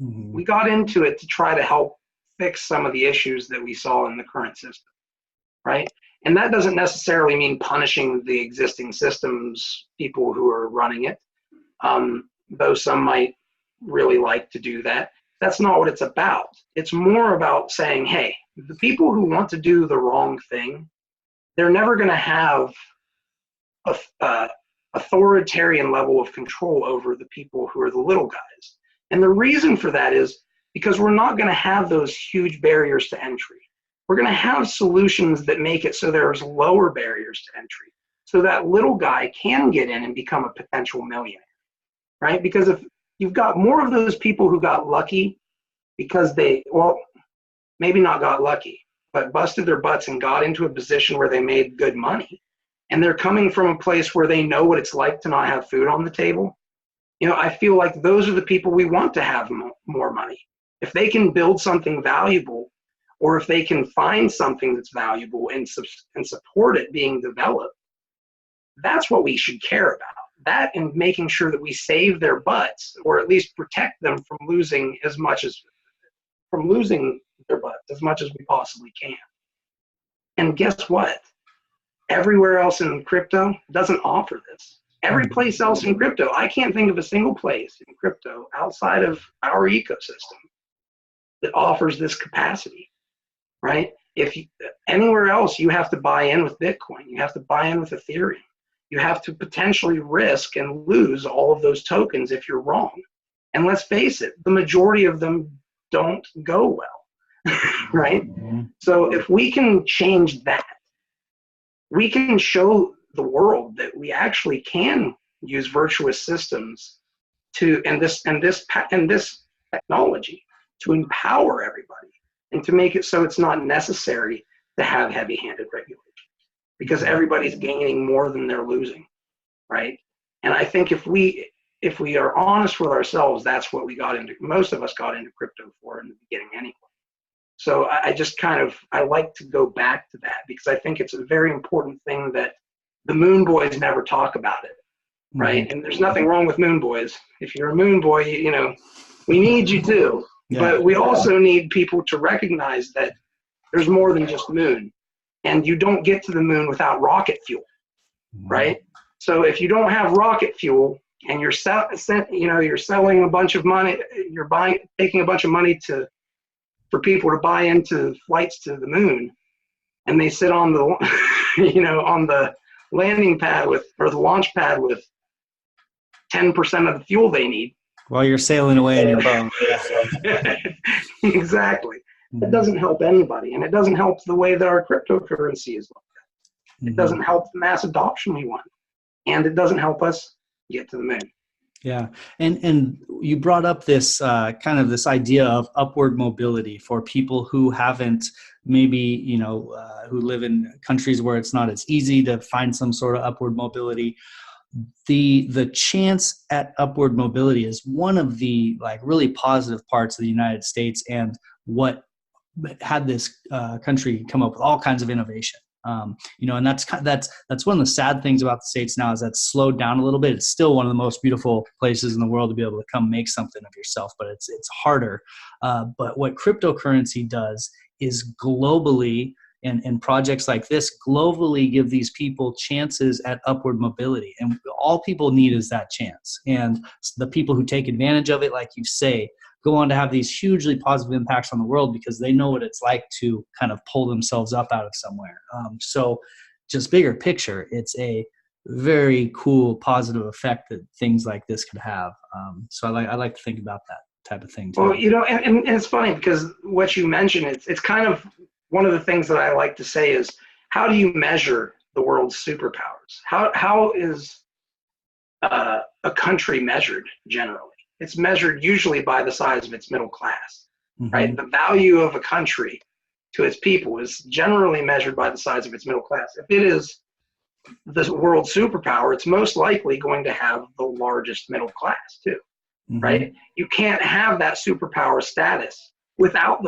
Mm-hmm. We got into it to try to help fix some of the issues that we saw in the current system, right? And that doesn't necessarily mean punishing the existing systems, people who are running it, though some might really like to do that. That's not what it's about. It's more about saying, hey, the people who want to do the wrong thing, they're never going to have a authoritarian level of control over the people who are the little guys. And the reason for that is because we're not going to have those huge barriers to entry. We're going to have solutions that make it so there's lower barriers to entry, so that little guy can get in and become a potential millionaire, right? Because if you've got more of those people who got lucky because maybe not got lucky, but busted their butts and got into a position where they made good money, and they're coming from a place where they know what it's like to not have food on the table, I feel like those are the people we want to have more money. If they can build something valuable, or if they can find something that's valuable and support it being developed, that's what we should care about. That and making sure that we save their butts, or at least protect them from losing their butts as much as we possibly can. And guess what? Everywhere else in crypto doesn't offer this. Every place else in crypto, I can't think of a single place in crypto outside of our ecosystem that offers this capacity, right? Anywhere else, you have to buy in with Bitcoin. You have to buy in with Ethereum. You have to potentially risk and lose all of those tokens if you're wrong. And let's face it, the majority of them don't go well, right? So if we can change that, we can show the world that we actually can use virtuous systems and this technology to empower everybody and to make it so it's not necessary to have heavy-handed regulation, because everybody's gaining more than they're losing, right? And I think if we are honest with ourselves, that's what most of us got into crypto for in the beginning anyway. So I like to go back to that, because I think it's a very important thing that the Moon Boys never talk about it, right? And there's nothing wrong with Moon Boys. If you're a Moon Boy, we need you too. Yeah. But we also need people to recognize that there's more than just moon, and you don't get to the moon without rocket fuel, right? So if you don't have rocket fuel and you're selling a bunch of money, taking a bunch of money for people to buy into flights to the moon, and they sit on the on the landing pad or the launch pad with 10% of the fuel they need while you're sailing away in your boat. Exactly. It doesn't help anybody, and it doesn't help the way that our cryptocurrency is looked at. It doesn't help the mass adoption we want, and it doesn't help us get to the moon. Yeah, and you brought up this kind of this idea of upward mobility for people who haven't maybe who live in countries where it's not as easy to find some sort of upward mobility. The chance at upward mobility is one of the really positive parts of the United States, and what had this country come up with all kinds of innovation. And that's one of the sad things about the States now, is that it's slowed down a little bit. It's still one of the most beautiful places in the world to be able to come make something of yourself, but it's harder. But what cryptocurrency does is globally, and projects like this globally give these people chances at upward mobility. And all people need is that chance. And the people who take advantage of it, like you say, go on to have these hugely positive impacts on the world, because they know what it's like to kind of pull themselves up out of somewhere. So just bigger picture, it's a very cool positive effect that things like this could have. So I like to think about that type of thing too. Well, and it's funny, because what you mentioned, it's kind of one of the things that I like to say is, how do you measure the world's superpowers? How is a country measured generally? It's measured usually by the size of its middle class, right? The value of a country to its people is generally measured by the size of its middle class. If it is the world superpower, it's most likely going to have the largest middle class too, right? You can't have that superpower status without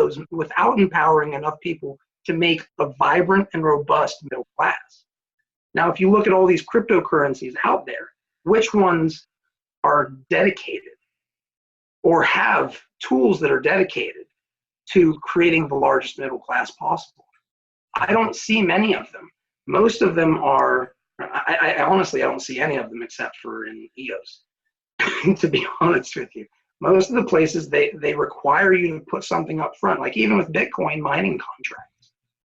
empowering enough people to make a vibrant and robust middle class. Now, if you look at all these cryptocurrencies out there, which ones are dedicated or have tools that are dedicated to creating the largest middle class possible? I don't see many of them. Most of them are, I honestly don't see any of them except for in EOS, to be honest with you. Most of the places, they require you to put something up front, like even with Bitcoin mining contracts,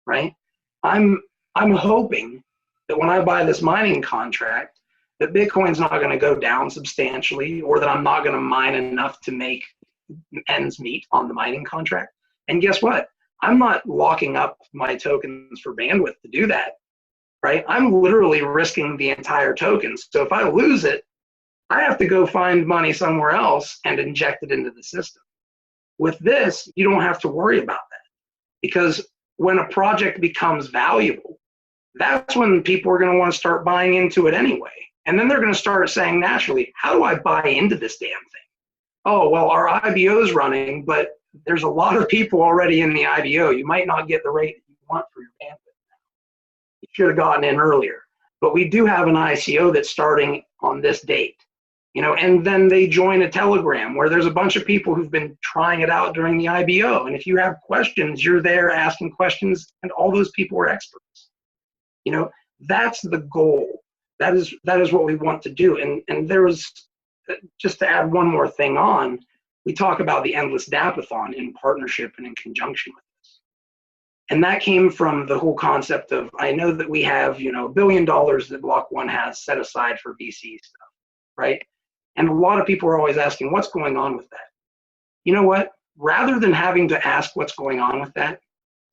right? I'm hoping that when I buy this mining contract, that Bitcoin's not going to go down substantially, or that I'm not going to mine enough to make ends meet on the mining contract. And guess what? I'm not locking up my tokens for bandwidth to do that, right? I'm literally risking the entire token. So if I lose it, I have to go find money somewhere else and inject it into the system. With this, you don't have to worry about that, because when a project becomes valuable, that's when people are going to want to start buying into it anyway. And then they're going to start saying naturally, how do I buy into this damn thing? Oh, well, our IBO is running, but there's a lot of people already in the IBO. You might not get the rate that you want for your bandwidth now. You should have gotten in earlier. But we do have an ICO that's starting on this date. And then they join a Telegram where there's a bunch of people who've been trying it out during the IBO. And if you have questions, you're there asking questions, and all those people are experts. That's the goal. That is what we want to do. And there was, just to add one more thing on, we talk about the endless dapathon in partnership and in conjunction with this. And that came from the whole concept of, I know that we have, $1 billion that Block One has set aside for VC stuff, right? And a lot of people are always asking, what's going on with that? You know what? Rather than having to ask what's going on with that,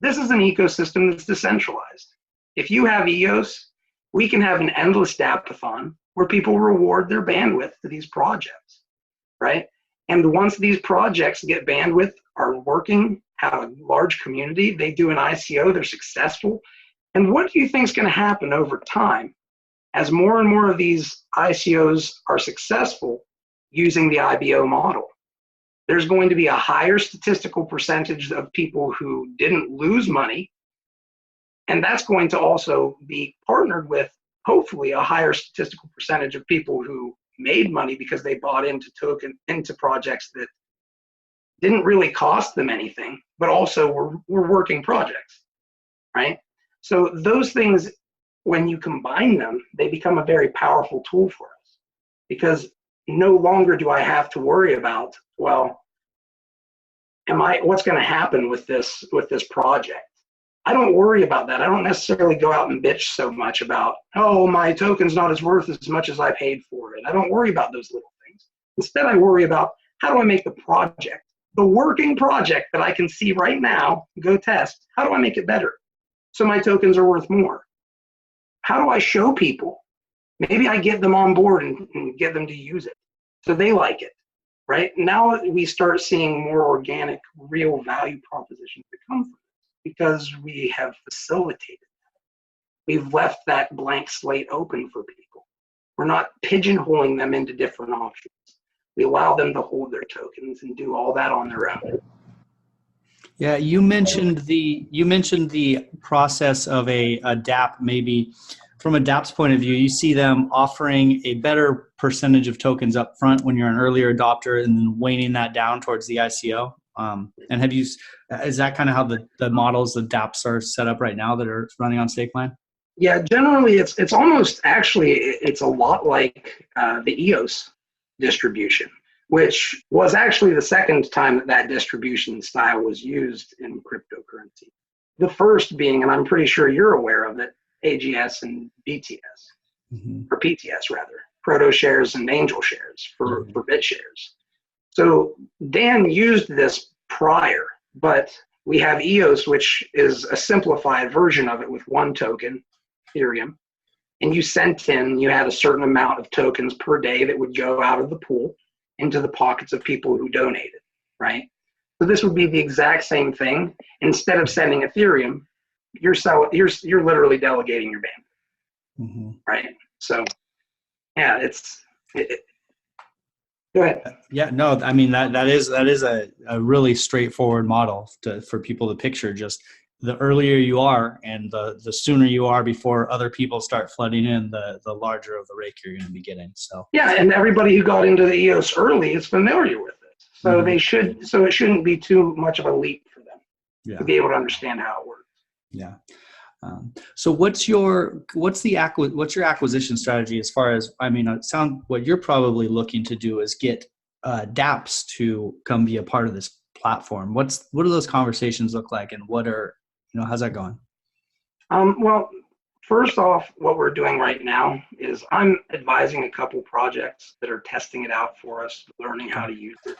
this is an ecosystem that's decentralized. If you have EOS, we can have an endless dAppathon where people reward their bandwidth to these projects, right? And once these projects get bandwidth, are working, have a large community, they do an ICO, they're successful. And what do you think is going to happen over time as more and more of these ICOs are successful using the IBO model? There's going to be a higher statistical percentage of people who didn't lose money. And that's going to also be partnered with, hopefully, a higher statistical percentage of people who made money because they bought into projects that didn't really cost them anything, but also were working projects, right? So those things, when you combine them, they become a very powerful tool for us, because no longer do I have to worry about, well, what's going to happen with this project? I don't worry about that. I don't necessarily go out and bitch so much about, oh, my token's not as worth as much as I paid for it. I don't worry about those little things. Instead, I worry about, how do I make the project, the working project that I can see right now, go test, how do I make it better so my tokens are worth more? How do I show people? Maybe I get them on board and get them to use it so they like it, right? Now we start seeing more organic, real value propositions that come from this because we have facilitated that. We've left that blank slate open for people. We're not pigeonholing them into different options. We allow them to hold their tokens and do all that on their own. Yeah, you mentioned the process of a dApp. Maybe from a dApp's point of view, you see them offering a better percentage of tokens up front when you're an earlier adopter, and then waning that down towards the ICO. And is that kind of how the models, the dApps are set up right now that are running on StakeMine? Yeah, generally it's almost, actually, it's a lot like the EOS distribution, which was actually the second time that distribution style was used in cryptocurrency. The first being, and I'm pretty sure you're aware of it, AGS and BTS, or PTS rather, proto shares and angel shares for bit shares. So Dan used this prior, but we have EOS, which is a simplified version of it with one token, Ethereum, and you had a certain amount of tokens per day that would go out of the pool into the pockets of people who donated, right? So this would be the exact same thing. Instead of sending Ethereum, you're literally delegating your bandwidth, right? So, yeah, go ahead. Yeah, no, I mean that is a really straightforward model for people to picture. Just the earlier you are and the sooner you are before other people start flooding in, the larger of the rake you're going to be getting. So yeah, and everybody who got into the EOS early is familiar with it, so it shouldn't be too much of a leap for them to be able to understand how it works. Yeah. So what's your acquisition strategy as far as, I mean, what you're probably looking to do is get dApps to come be a part of this platform. What do those conversations look like, and how's that going? Well, first off, what we're doing right now is I'm advising a couple projects that are testing it out for us, learning how to use it.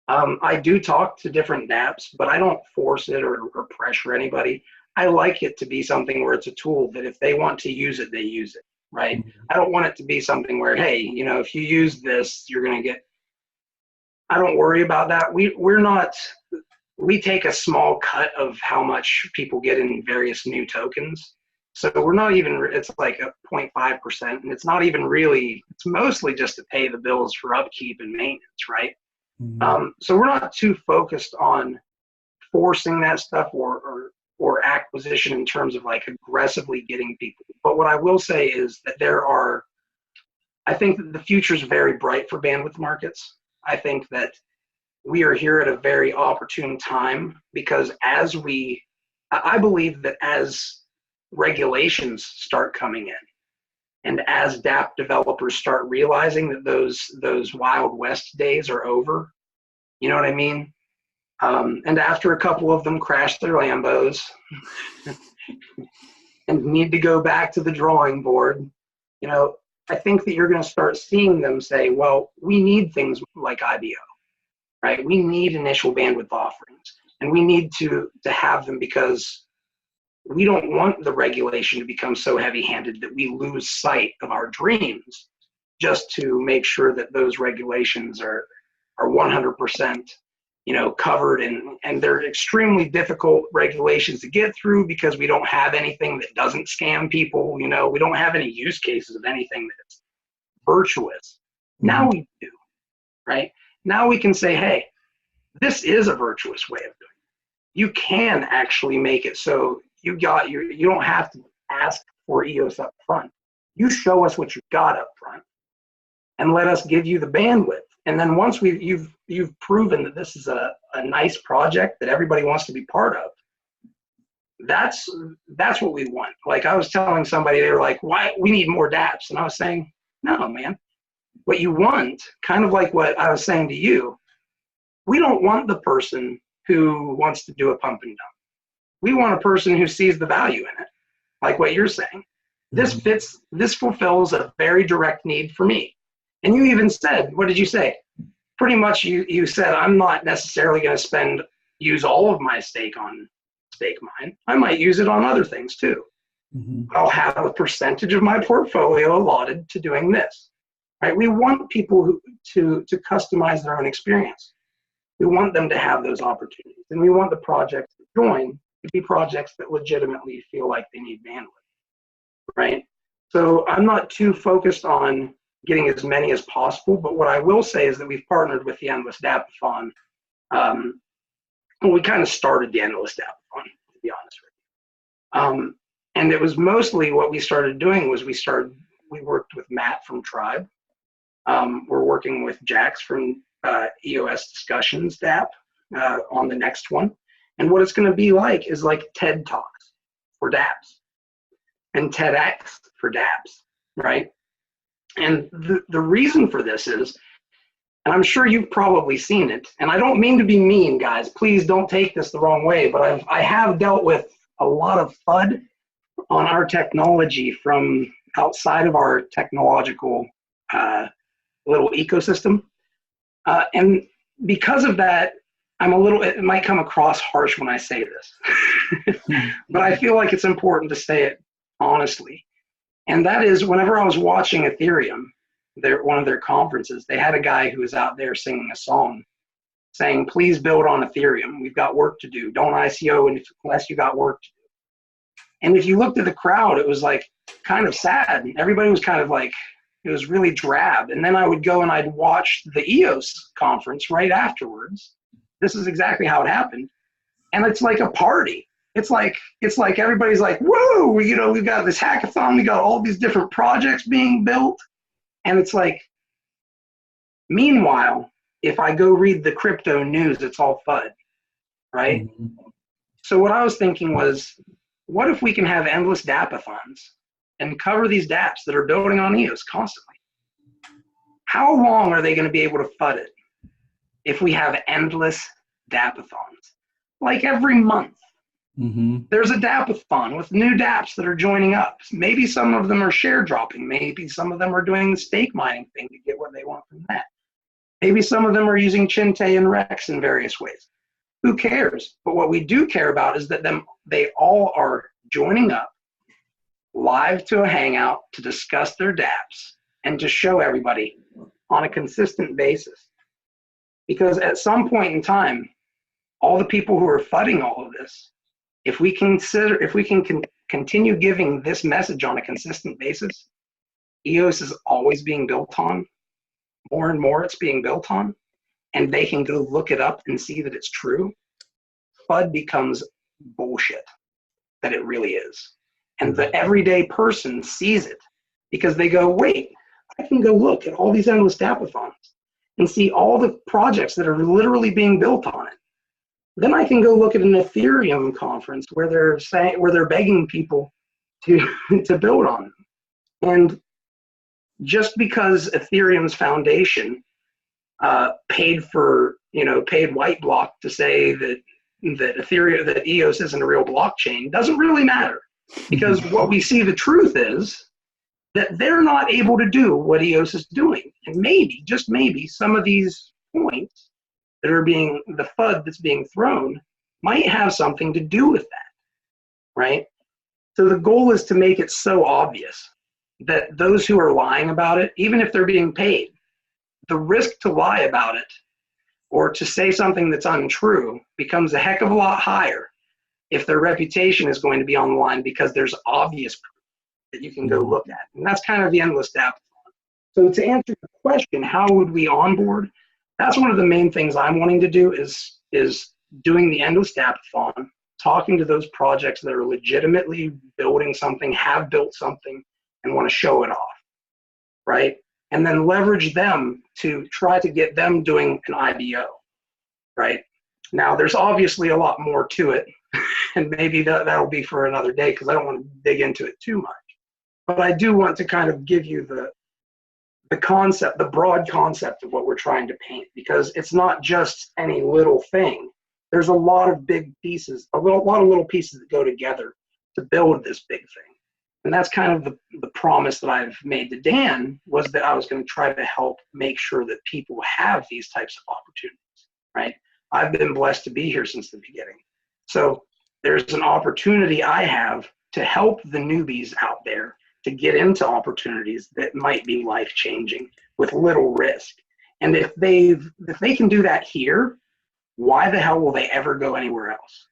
I do talk to different dApps, but I don't force it or pressure anybody. I like it to be something where it's a tool that if they want to use it, they use it, right? I don't want it to be something where, hey, if you use this, you're going to get, I don't worry about that. We take a small cut of how much people get in various new tokens. So we're not even, it's like a 0.5%, and it's not even really, it's mostly just to pay the bills for upkeep and maintenance, right? So we're not too focused on forcing that stuff or acquisition in terms of like aggressively getting people. But what I will say is that I think that the future is very bright for bandwidth markets. I think that we are here at a very opportune time, because I believe that as regulations start coming in, and as dApp developers start realizing that those Wild West days are over, you know what I mean? And after a couple of them crash their Lambos and need to go back to the drawing board, you know, I think that you're going to start seeing them say, well, we need things like IBO, right? We need initial bandwidth offerings, and we need to have them because we don't want the regulation to become so heavy-handed that we lose sight of our dreams just to make sure that those regulations are 100%, you know, covered, and they're extremely difficult regulations to get through because we don't have anything that doesn't scam people. You know, we don't have any use cases of anything that's virtuous. Now we do, right? Now we can say, hey, this is a virtuous way of doing it. You can actually make it so you don't have to ask for EOS up front. You show us what you've got up front and let us give you the bandwidth. And then once you've proven that this is a nice project that everybody wants to be part of, that's what we want. Like I was telling somebody, they were like, why we need more dApps? And I was saying, no, man, what you want, kind of like what I was saying to you, we don't want the person who wants to do a pump and dump. We want a person who sees the value in it, like what you're saying. This fulfills a very direct need for me. And you even said, what did you say? Pretty much you said, I'm not necessarily going to use all of my stake on StakeMine. I might use it on other things too. I'll have a percentage of my portfolio allotted to doing this, right? We want people to customize their own experience. We want them to have those opportunities. And we want the projects to join to be projects that legitimately feel like they need bandwidth, right? So I'm not too focused on getting as many as possible, but what I will say is that we've partnered with the Endless Dapathon. We kind of started the Endless Dapathon, to be honest with you. And it was mostly what we started doing was we worked with Matt from Tribe. We're working with Jax from EOS Discussions DApp on the next one. And what it's going to be like is like TED Talks for dApps and TEDx for dApps, right? And the reason for this is, and I'm sure you've probably seen it, and I don't mean to be mean, guys. Please don't take this the wrong way, but I have dealt with a lot of FUD on our technology from outside of our technological little ecosystem. And because of that, it might come across harsh when I say this, but I feel like it's important to say it honestly. And that is, whenever I was watching Ethereum, one of their conferences, they had a guy who was out there singing a song saying, please build on Ethereum. We've got work to do. Don't ICO unless you got work to do. And if you looked at the crowd, it was like kind of sad. Everybody was kind of like, it was really drab. And then I would go and I'd watch the EOS conference right afterwards. This is exactly how it happened. And it's like a party. It's like everybody's like, whoa, you know, we've got this hackathon, we got all these different projects being built. And it's like, meanwhile, if I go read the crypto news, it's all FUD, right? So what I was thinking was, what if we can have endless dapathons and cover these dApps that are building on EOS constantly? How long are they going to be able to FUD it if we have endless dapathons? Like every month. There's a dapathon with new dApps that are joining up. Maybe some of them are share dropping. Maybe some of them are doing the stake mining thing to get what they want from that. Maybe some of them are using Chinte and Rex in various ways. Who cares? But what we do care about is that they all are joining up live to a hangout to discuss their dApps and to show everybody on a consistent basis. Because at some point in time, all the people who are FUDding all of this, if we can continue giving this message on a consistent basis, EOS is always being built on, more and more it's being built on, and they can go look it up and see that it's true, FUD becomes bullshit, that it really is. And the everyday person sees it because they go, wait, I can go look at all these endless dapathons and see all the projects that are literally being built on it. Then I can go look at an Ethereum conference where they're begging people to build on them. And just because Ethereum's foundation paid white block to say that Ethereum, that EOS isn't a real blockchain doesn't really matter, because what we see the truth is that they're not able to do what EOS is doing. And maybe, just maybe, some of these points that are the FUD that's being thrown might have something to do with that, right? So the goal is to make it so obvious that those who are lying about it, even if they're being paid, the risk to lie about it or to say something that's untrue becomes a heck of a lot higher if their reputation is going to be on the line, because there's obvious proof that you can go look at. And that's kind of the endless app. So to answer the question, how would we onboard? That's one of the main things I'm wanting to do is doing the endless app-a-thon, talking to those projects that are legitimately building something, have built something, and want to show it off, right? And then leverage them to try to get them doing an IBO, right? Now, there's obviously a lot more to it, and maybe that'll be for another day because I don't want to dig into it too much. But I do want to kind of give you the concept, the broad concept of what we're trying to paint, because it's not just any little thing. There's a lot of big pieces, a lot of little pieces that go together to build this big thing. And that's kind of the promise that I've made to Dan, was that I was going to try to help make sure that people have these types of opportunities, right? I've been blessed to be here since the beginning. So there's an opportunity I have to help the newbies out there to get into opportunities that might be life-changing with little risk. And if they can do that here, why the hell will they ever go anywhere else,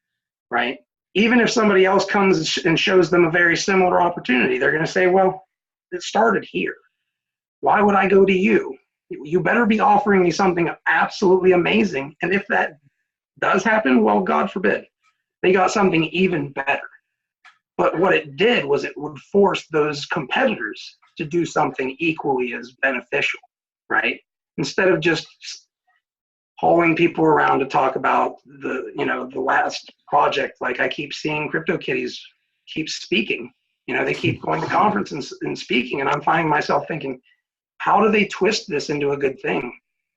right? Even if somebody else comes and shows them a very similar opportunity, they're going to say, well, it started here. Why would I go to you? You better be offering me something absolutely amazing. And if that does happen, well, God forbid, they got something even better. But what it did was it would force those competitors to do something equally as beneficial, right? Instead of just hauling people around to talk about the last project. Like, I keep seeing CryptoKitties keep speaking. They keep going to conferences and speaking, and I'm finding myself thinking, how do they twist this into a good thing?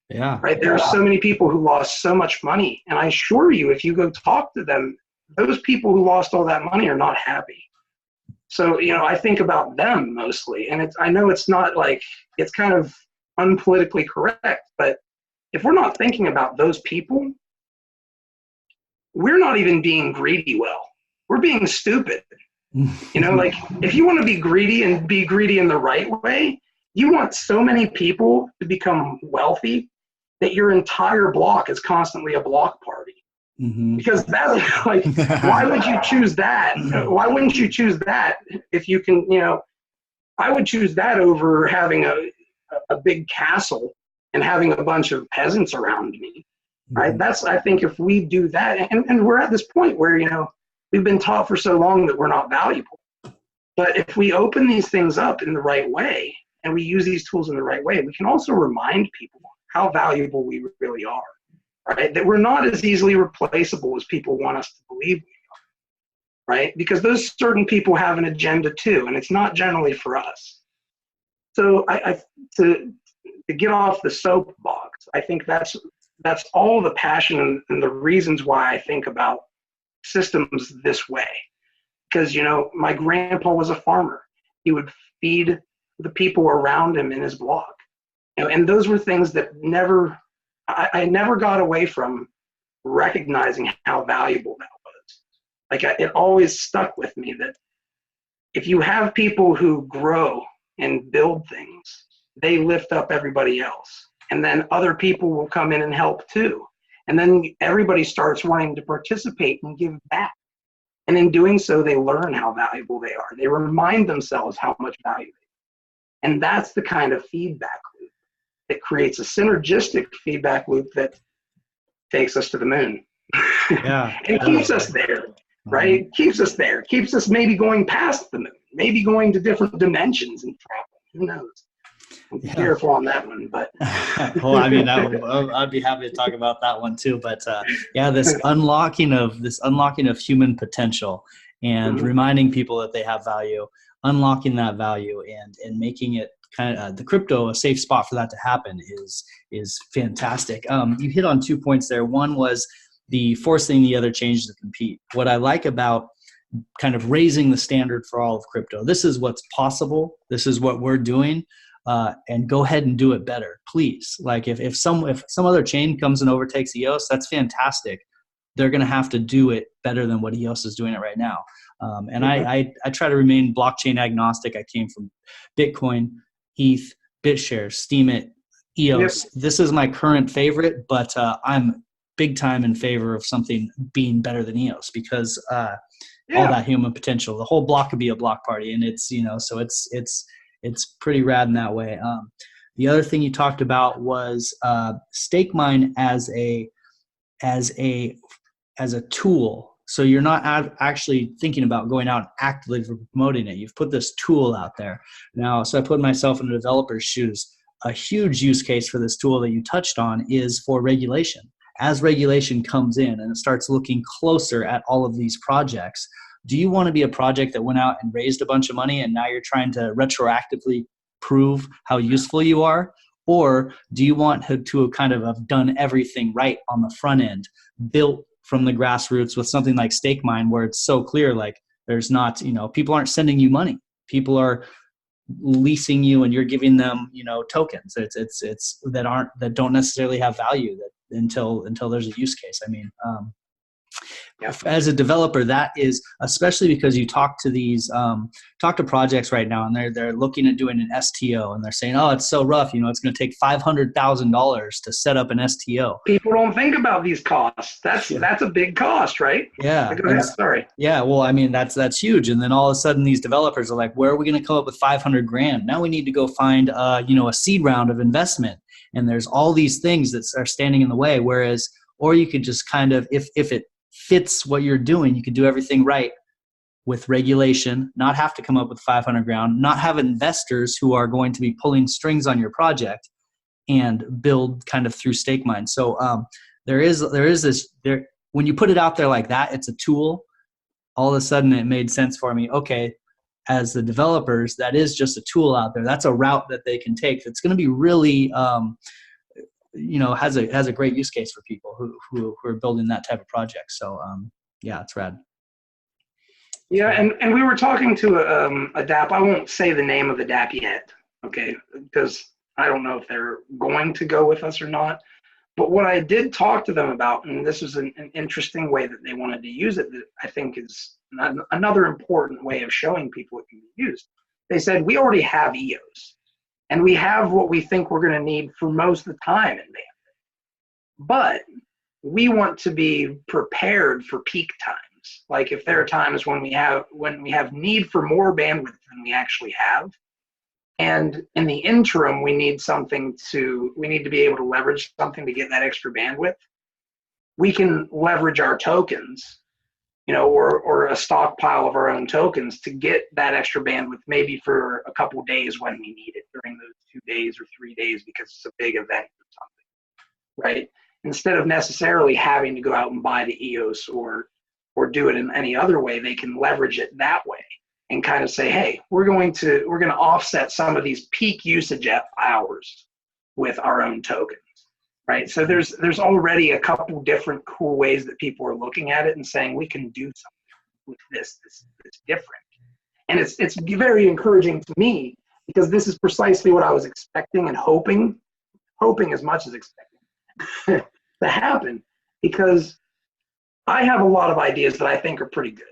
Yeah. Right. There are so many people who lost so much money, and I assure you, if you go talk to them, those people who lost all that money are not happy. So, I think about them mostly, and I know it's not like, it's kind of unpolitically correct, but if we're not thinking about those people, we're not even being greedy well. We're being stupid. Like, if you want to be greedy and be greedy in the right way, you want so many people to become wealthy that your entire block is constantly a block party. Mm-hmm. Because that's like, why would you choose that? Why wouldn't you choose that if you can, I would choose that over having a big castle and having a bunch of peasants around me, right? Mm-hmm. I think if we do that, and we're at this point where, we've been taught for so long that we're not valuable. But if we open these things up in the right way, and we use these tools in the right way, we can also remind people how valuable we really are, right? That we're not as easily replaceable as people want us to believe we are, right? Because those certain people have an agenda too, and it's not generally for us. So to get off the soapbox, I think that's all the passion and the reasons why I think about systems this way. Because, my grandpa was a farmer. He would feed the people around him in his block. And those were things that I never got away from recognizing how valuable that was. Like, it always stuck with me that if you have people who grow and build things, they lift up everybody else. And then other people will come in and help too. And then everybody starts wanting to participate and give back. And in doing so, they learn how valuable they are. They remind themselves how much value they have. And that's the kind of feedback loop that creates a synergistic feedback loop that takes us to the moon. Yeah. And keeps us there, right? Keeps us there. Keeps us maybe going past the moon, maybe going to different dimensions and traveling. Who knows? Be careful on that one, but well, I mean, I'd be happy to talk about that one too. But this unlocking of human potential and reminding people that they have value, unlocking that value, and making it kind of the crypto a safe spot for that to happen is fantastic. You hit on 2 points there. One was the forcing the other changes to compete. What I like about kind of raising the standard for all of crypto, this is what's possible. This is what we're doing. And go ahead and do it better, please. Like if some other chain comes and overtakes EOS, that's fantastic. They're going to have to do it better than what EOS is doing it right now. And I try to remain blockchain agnostic. I came from Bitcoin, ETH, BitShares, Steemit, EOS. Yep. This is my current favorite, but I'm big time in favor of something being better than EOS because all that human potential. The whole block could be a block party, and it's so it's pretty rad in that way. The other thing you talked about was StakeMine as a tool. So you're not actually thinking about going out and actively promoting it. You've put this tool out there. Now, so I put myself in the developer's shoes. A huge use case for this tool that you touched on is for regulation. As regulation comes in and it starts looking closer at all of these projects, do you want to be a project that went out and raised a bunch of money and now you're trying to retroactively prove how useful you are? Or do you want to kind of have done everything right on the front end, built from the grassroots with something like StakeMine where it's so clear, like there's not, people aren't sending you money. People are leasing you and you're giving them, tokens. It's that don't necessarily have value until there's a use case. I mean, as a developer, that is, especially because you talk to projects right now and they're looking at doing an STO and they're saying, oh, it's so rough, it's going to take $500,000 to set up an STO. People don't think about these costs. That's a big cost, right? Yeah. Go ahead. Sorry. Yeah. Well, I mean, that's huge. And then all of a sudden these developers are like, where are we going to come up with $500,000? Now we need to go find, a seed round of investment. And there's all these things that are standing in the way. Whereas, or you could just kind of, if it fits what you're doing, you can do everything right with regulation, not have to come up with $500,000, not have investors who are going to be pulling strings on your project, and build kind of through StakeMine. So there is this when you put it out there like that, it's a tool. All of a sudden it made sense for me. Okay, as the developers, that is just a tool out there. That's a route that they can take. That's going to be really has a great use case for people who are building that type of project. So it's rad. Yeah, and we were talking to a DApp. I won't say the name of the DApp yet, okay, because I don't know if they're going to go with us or not. But what I did talk to them about, and this was an interesting way that they wanted to use it, that I think is another important way of showing people it can be used. They said, we already have EOS. And we have what we think we're going to need for most of the time in bandwidth. But we want to be prepared for peak times. Like if there are times when we have need for more bandwidth than we actually have, and in the interim we need to be able to leverage something to get that extra bandwidth, we can leverage our tokens, or a stockpile of our own tokens to get that extra bandwidth, maybe for a couple of days when we need it during those 2 days or 3 days because it's a big event or something, right? Instead of necessarily having to go out and buy the EOS or do it in any other way, they can leverage it that way and kind of say, hey, we're going to offset some of these peak usage hours with our own tokens. Right, so there's already a couple different cool ways that people are looking at it and saying we can do something with this different, and it's very encouraging to me because this is precisely what I was expecting and hoping as much as expecting to happen, because I have a lot of ideas that I think are pretty good.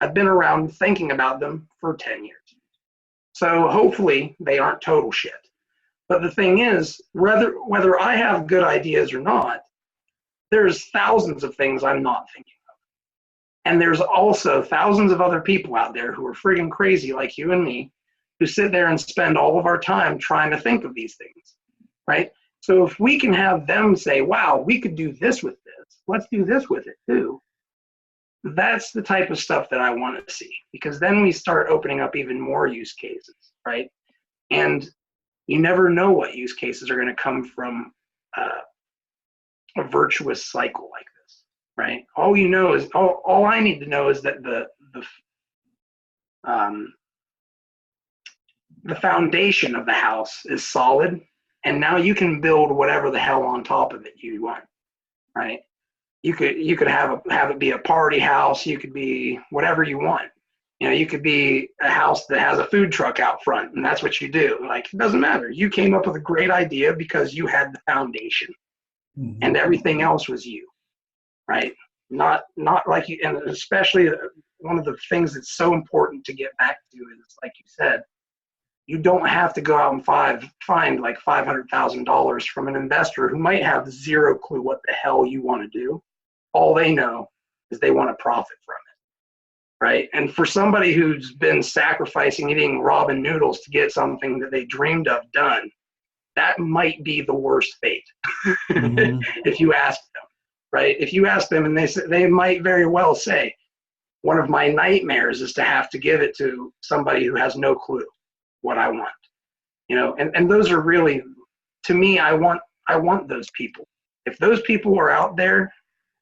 I've been around thinking about them for 10 years, so hopefully they aren't total shit. But the thing is, whether I have good ideas or not, there's thousands of things I'm not thinking of. And there's also thousands of other people out there who are friggin' crazy like you and me, who sit there and spend all of our time trying to think of these things, right? So if we can have them say, wow, we could do this with this, let's do this with it too. That's the type of stuff that I want to see, because then we start opening up even more use cases, right? And you never know what use cases are going to come from a virtuous cycle like this, right? All you know is, all I need to know is that the foundation of the house is solid, and now you can build whatever the hell on top of it you want, right? You could have it be a party house. You could be whatever you want. You know, you could be a house that has a food truck out front, and that's what you do. Like, it doesn't matter. You came up with a great idea because you had the foundation, and everything else was you, right? Not like you. And especially one of the things that's so important to get back to is, like you said, you don't have to go out and find like $500,000 from an investor who might have zero clue what the hell you want to do. All they know is they want to profit from it, right? And for somebody who's been sacrificing eating ramen noodles to get something that they dreamed of done, that might be the worst fate. If you ask them, right? If you ask them, and they might very well say, one of my nightmares is to have to give it to somebody who has no clue what I want, you know, and those are really, to me, I want those people. If those people are out there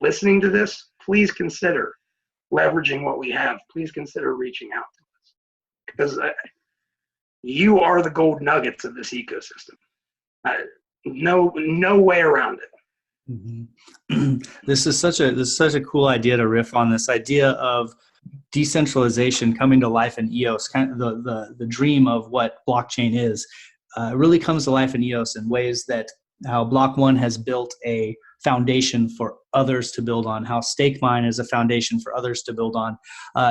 listening to this, please consider leveraging what we have. Please consider reaching out to us, because you are the gold nuggets of this ecosystem. No way around it. This is such a cool idea to riff on, this idea of decentralization coming to life in EOS. Kind of the dream of what blockchain is really comes to life in EOS in ways that how Block One has built a foundation for others to build on, how StakeMine is a foundation for others to build on.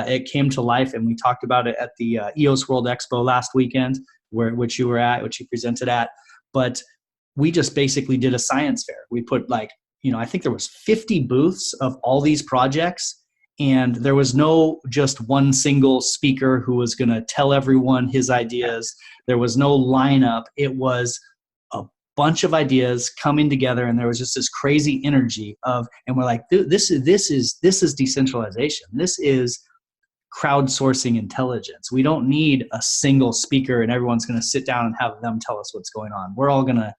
It came to life, and we talked about it at the EOS World Expo last weekend, which you were at, which you presented at. But we just basically did a science fair. We put I think there was 50 booths of all these projects. And there was no just one single speaker who was going to tell everyone his ideas. There was no lineup. It was a bunch of ideas coming together, and there was just this crazy energy of, and we're like, this is decentralization. This is crowdsourcing intelligence. We don't need a single speaker and everyone's going to sit down and have them tell us what's going on. We're all going to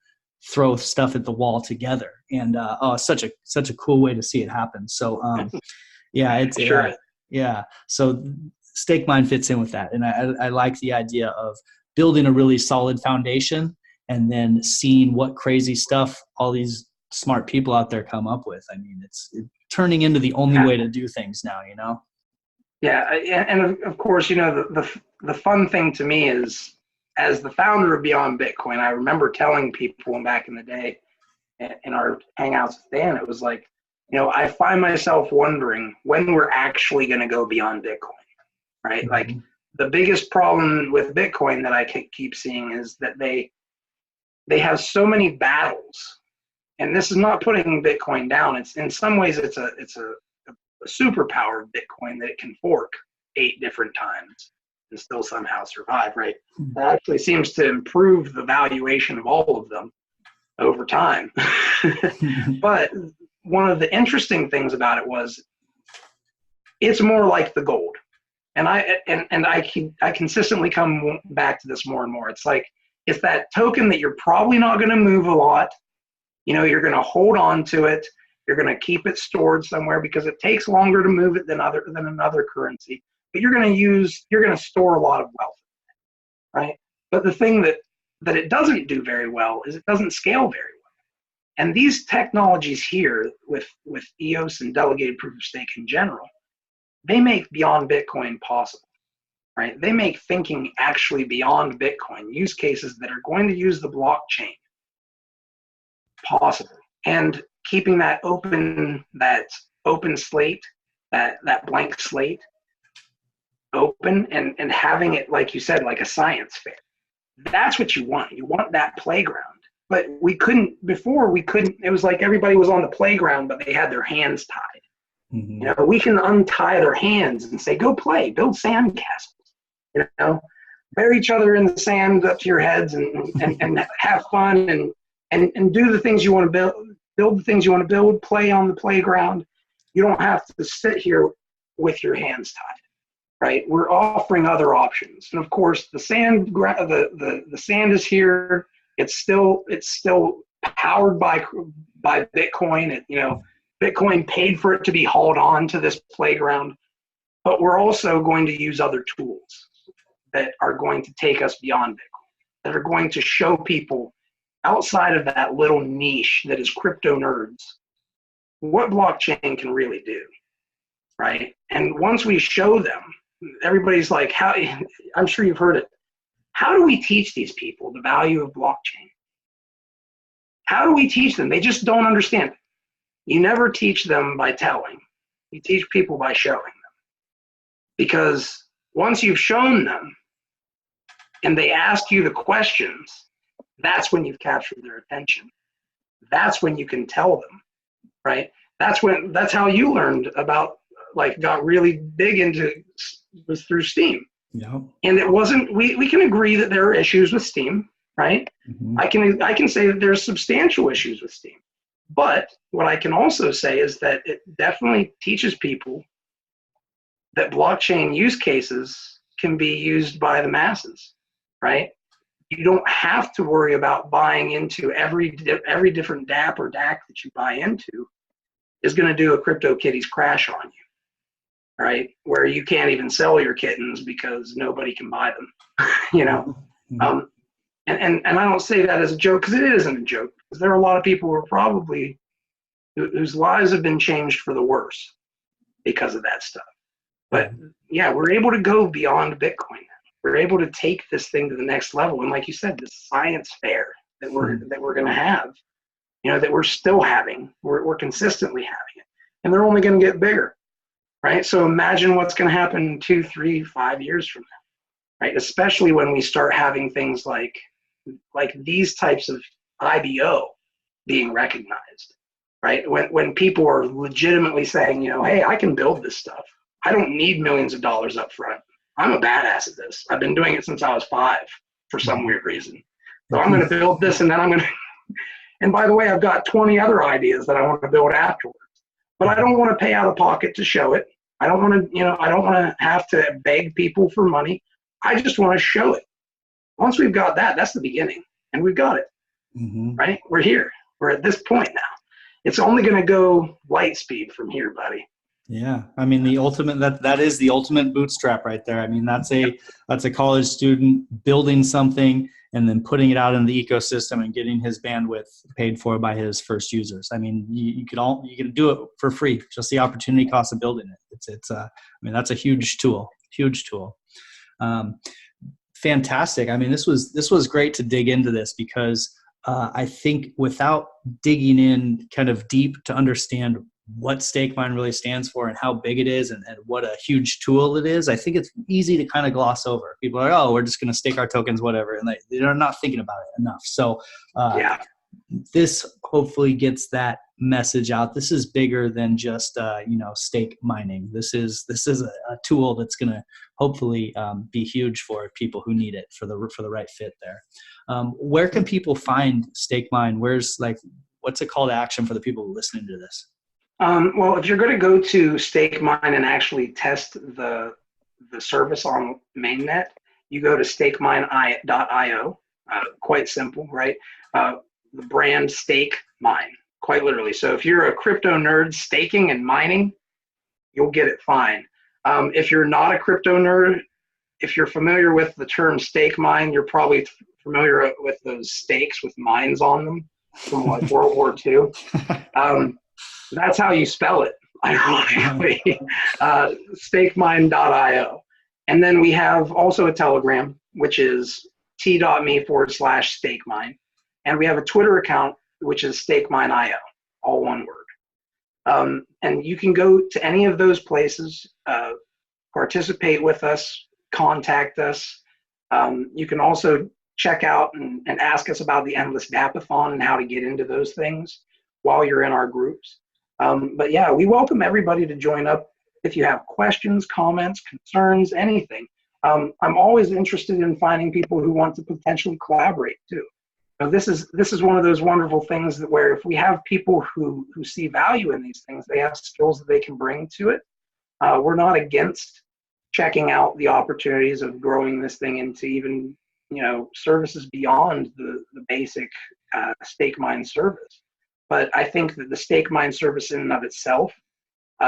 throw stuff at the wall together. And such a cool way to see it happen. So yeah, it's sure. Yeah. So StakeMine fits in with that. And I like the idea of building a really solid foundation and then seeing what crazy stuff all these smart people out there come up with. I mean, it's turning into the only way to do things now, you know? Yeah. And of course, you know, the fun thing to me is, as the founder of Beyond Bitcoin, I remember telling people back in the day in our hangouts with Dan, it was like, you know, I find myself wondering when we're actually going to go beyond Bitcoin, right? Like, the biggest problem with Bitcoin that I keep seeing is that they have so many battles, and this is not putting Bitcoin down. It's, in some ways, it's a superpower of Bitcoin that it can fork 8 different times and still somehow survive, right? That actually seems to improve the valuation of all of them over time. But one of the interesting things about it was, it's more like the gold. And I consistently come back to this more and more. It's like, it's that token that you're probably not going to move a lot. You know, you're going to hold on to it. You're going to keep it stored somewhere because it takes longer to move it than another currency. But you're going to store a lot of wealth, right? But the thing that it doesn't do very well is it doesn't scale very well. And these technologies here with EOS and delegated proof of stake in general, they make beyond Bitcoin possible, right? They make thinking actually beyond Bitcoin, use cases that are going to use the blockchain possible, and keeping that open slate, that blank slate open, and having it, like you said, like a science fair. That's what you want. You want that playground. But before we couldn't, it was like everybody was on the playground, but they had their hands tied. You know, we can untie their hands and say, go play, build sand castles, you know, bury each other in the sand up to your heads and have fun and do the things you want to build the things you want to build, play on the playground. You don't have to sit here with your hands tied, right? We're offering other options. And of course, the sand is here. It's still powered by Bitcoin. Bitcoin paid for it to be hauled on to this playground, but we're also going to use other tools. that are going to take us beyond Bitcoin, that are going to show people outside of that little niche that is crypto nerds what blockchain can really do, right? And once we show them, everybody's like, how, I'm sure you've heard it, how do we teach these people the value of blockchain? How do we teach them? They just don't understand it. You never teach them by telling. You teach people by showing them. Because once you've shown them and they ask you the questions, that's when you've captured their attention. That's when you can tell them, right? That's how you learned about, like, got really big into, was through Steem. Yeah. And it wasn't, we can agree that there are issues with Steem, right? Mm-hmm. I can say that there's substantial issues with Steem. But what I can also say is that it definitely teaches people that blockchain use cases can be used by the masses, right? You don't have to worry about buying into every different DApp or DAC that you buy into is going to do a CryptoKitties crash on you, right? Where you can't even sell your kittens because nobody can buy them, you know? Mm-hmm. And I don't say that as a joke, because it isn't a joke, because there are a lot of people who are probably, whose lives have been changed for the worse because of that stuff. But yeah, we're able to go beyond Bitcoin. We're able to take this thing to the next level. And like you said, this science fair that we're going to have, you know, that we're still having, we're consistently having it, and they're only going to get bigger, right? So imagine what's going to happen 2, 3, 5 years from now, right? Especially when we start having things like these types of IBO being recognized, right? When people are legitimately saying, you know, hey, I can build this stuff. I don't need millions of dollars up front. I'm a badass at this. I've been doing it since I was 5 for some weird reason. So I'm going to build this, and then I'm going to, and by the way, I've got 20 other ideas that I want to build afterwards. But I don't want to pay out of pocket to show it. I don't want to, you know, I don't want to have to beg people for money. I just want to show it. Once we've got that, that's the beginning, and we've got it, right? We're here. We're at this point now. It's only going to go light speed from here, buddy. Yeah, I mean, the ultimate, that is the ultimate bootstrap right there. I mean, that's a college student building something and then putting it out in the ecosystem and getting his bandwidth paid for by his first users. I mean, you can do it for free, just the opportunity cost of building it. I mean, that's a huge tool. Fantastic. I mean, this was great to dig into this, because I think without digging in kind of deep to understand what StakeMine really stands for and how big it is and what a huge tool it is, I think it's easy to kind of gloss over. People are like, oh, we're just going to stake our tokens, whatever. And they're not thinking about it enough. So this hopefully gets that message out. This is bigger than just, stake mining. This is a tool that's going to hopefully be huge for people who need it for the right fit there. Where can people find StakeMine? What's a call to action for the people listening to this? Well, if you're going to go to StakeMine and actually test the service on mainnet, you go to StakeMine.io. Quite simple, right? The brand StakeMine, quite literally. So if you're a crypto nerd staking and mining, you'll get it fine. If you're not a crypto nerd, if you're familiar with the term StakeMine, you're probably familiar with those stakes with mines on them from like World War II. That's how you spell it, ironically. StakeMine.io. And then we have also a Telegram, which is t.me/StakeMine. And we have a Twitter account, which is StakeMine.io, all one word. And you can go to any of those places, participate with us, contact us. You can also check out and ask us about the Endless Dappathon and how to get into those things while you're in our groups. But yeah, we welcome everybody to join up if you have questions, comments, concerns, anything. I'm always interested in finding people who want to potentially collaborate too. So this is one of those wonderful things that where if we have people who see value in these things, they have skills that they can bring to it. We're not against checking out the opportunities of growing this thing into even, services beyond the basic StakeMine service. But I think that the StakeMine service in and of itself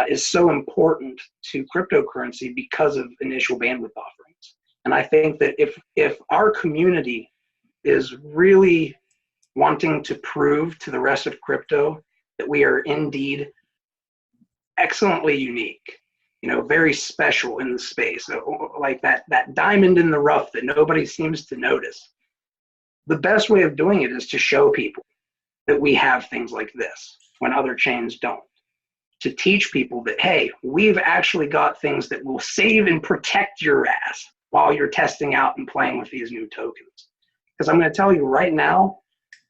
is so important to cryptocurrency because of initial bandwidth offerings. And I think that if our community is really wanting to prove to the rest of crypto that we are indeed excellently unique, very special in the space, like that diamond in the rough that nobody seems to notice, the best way of doing it is to show people that we have things like this when other chains don't. To teach people that, hey, we've actually got things that will save and protect your ass while you're testing out and playing with these new tokens. Because I'm going to tell you right now,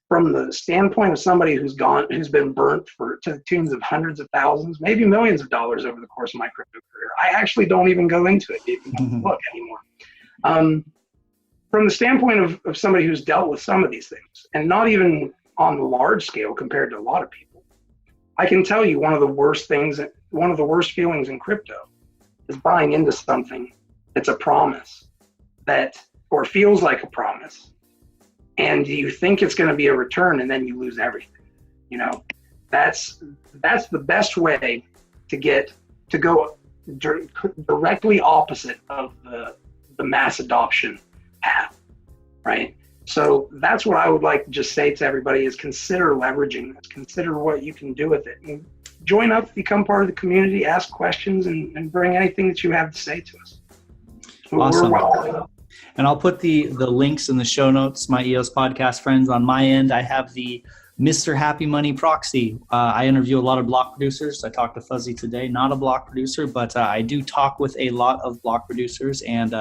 from the standpoint of somebody who's been burnt to the tunes of hundreds of thousands, maybe millions of dollars over the course of my crypto career, I actually don't even go into it, even look anymore. From the standpoint of somebody who's dealt with some of these things, and not even on the large scale compared to a lot of people, I can tell you one of the worst feelings in crypto is buying into something that's a promise or feels like a promise, and you think it's going to be a return, and then you lose everything. That's the best way to go directly opposite of the mass adoption path, right? So that's what I would like to just say to everybody is consider leveraging this, consider what you can do with it, and join up, become part of the community, ask questions, and bring anything that you have to say to us. Awesome. And I'll put the links in the show notes, my EOS podcast friends. On my end, I have the Mr. Happy Money Proxy. I interview a lot of block producers. I talked to Fuzzy today, not a block producer, but I do talk with a lot of block producers and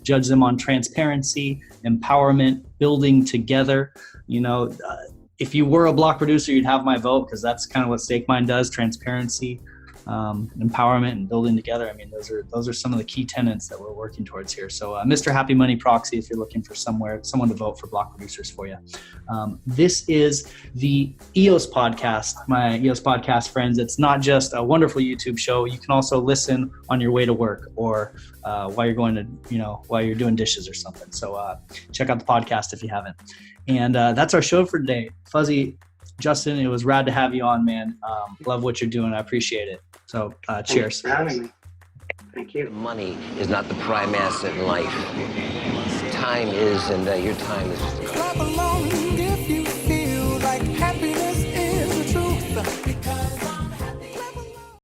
judge them on transparency, empowerment, building together. If you were a block producer, you'd have my vote, because that's kind of what StakeMine does: transparency, empowerment, and building together. I mean, those are some of the key tenets that we're working towards here. So Mr. Happy Money Proxy, if you're looking for someone to vote for block producers for you. This is the EOS Podcast, my EOS Podcast friends. It's not just a wonderful YouTube show. You can also listen on your way to work, or while you're going to, while you're doing dishes or something. So check out the podcast if you haven't. And that's our show for today. Fuzzy, Justin, it was rad to have you on, man. Love what you're doing. I appreciate it. So cheers. Thanks for having me. Thank you. Money is not the prime asset in life. Time is, and your time is just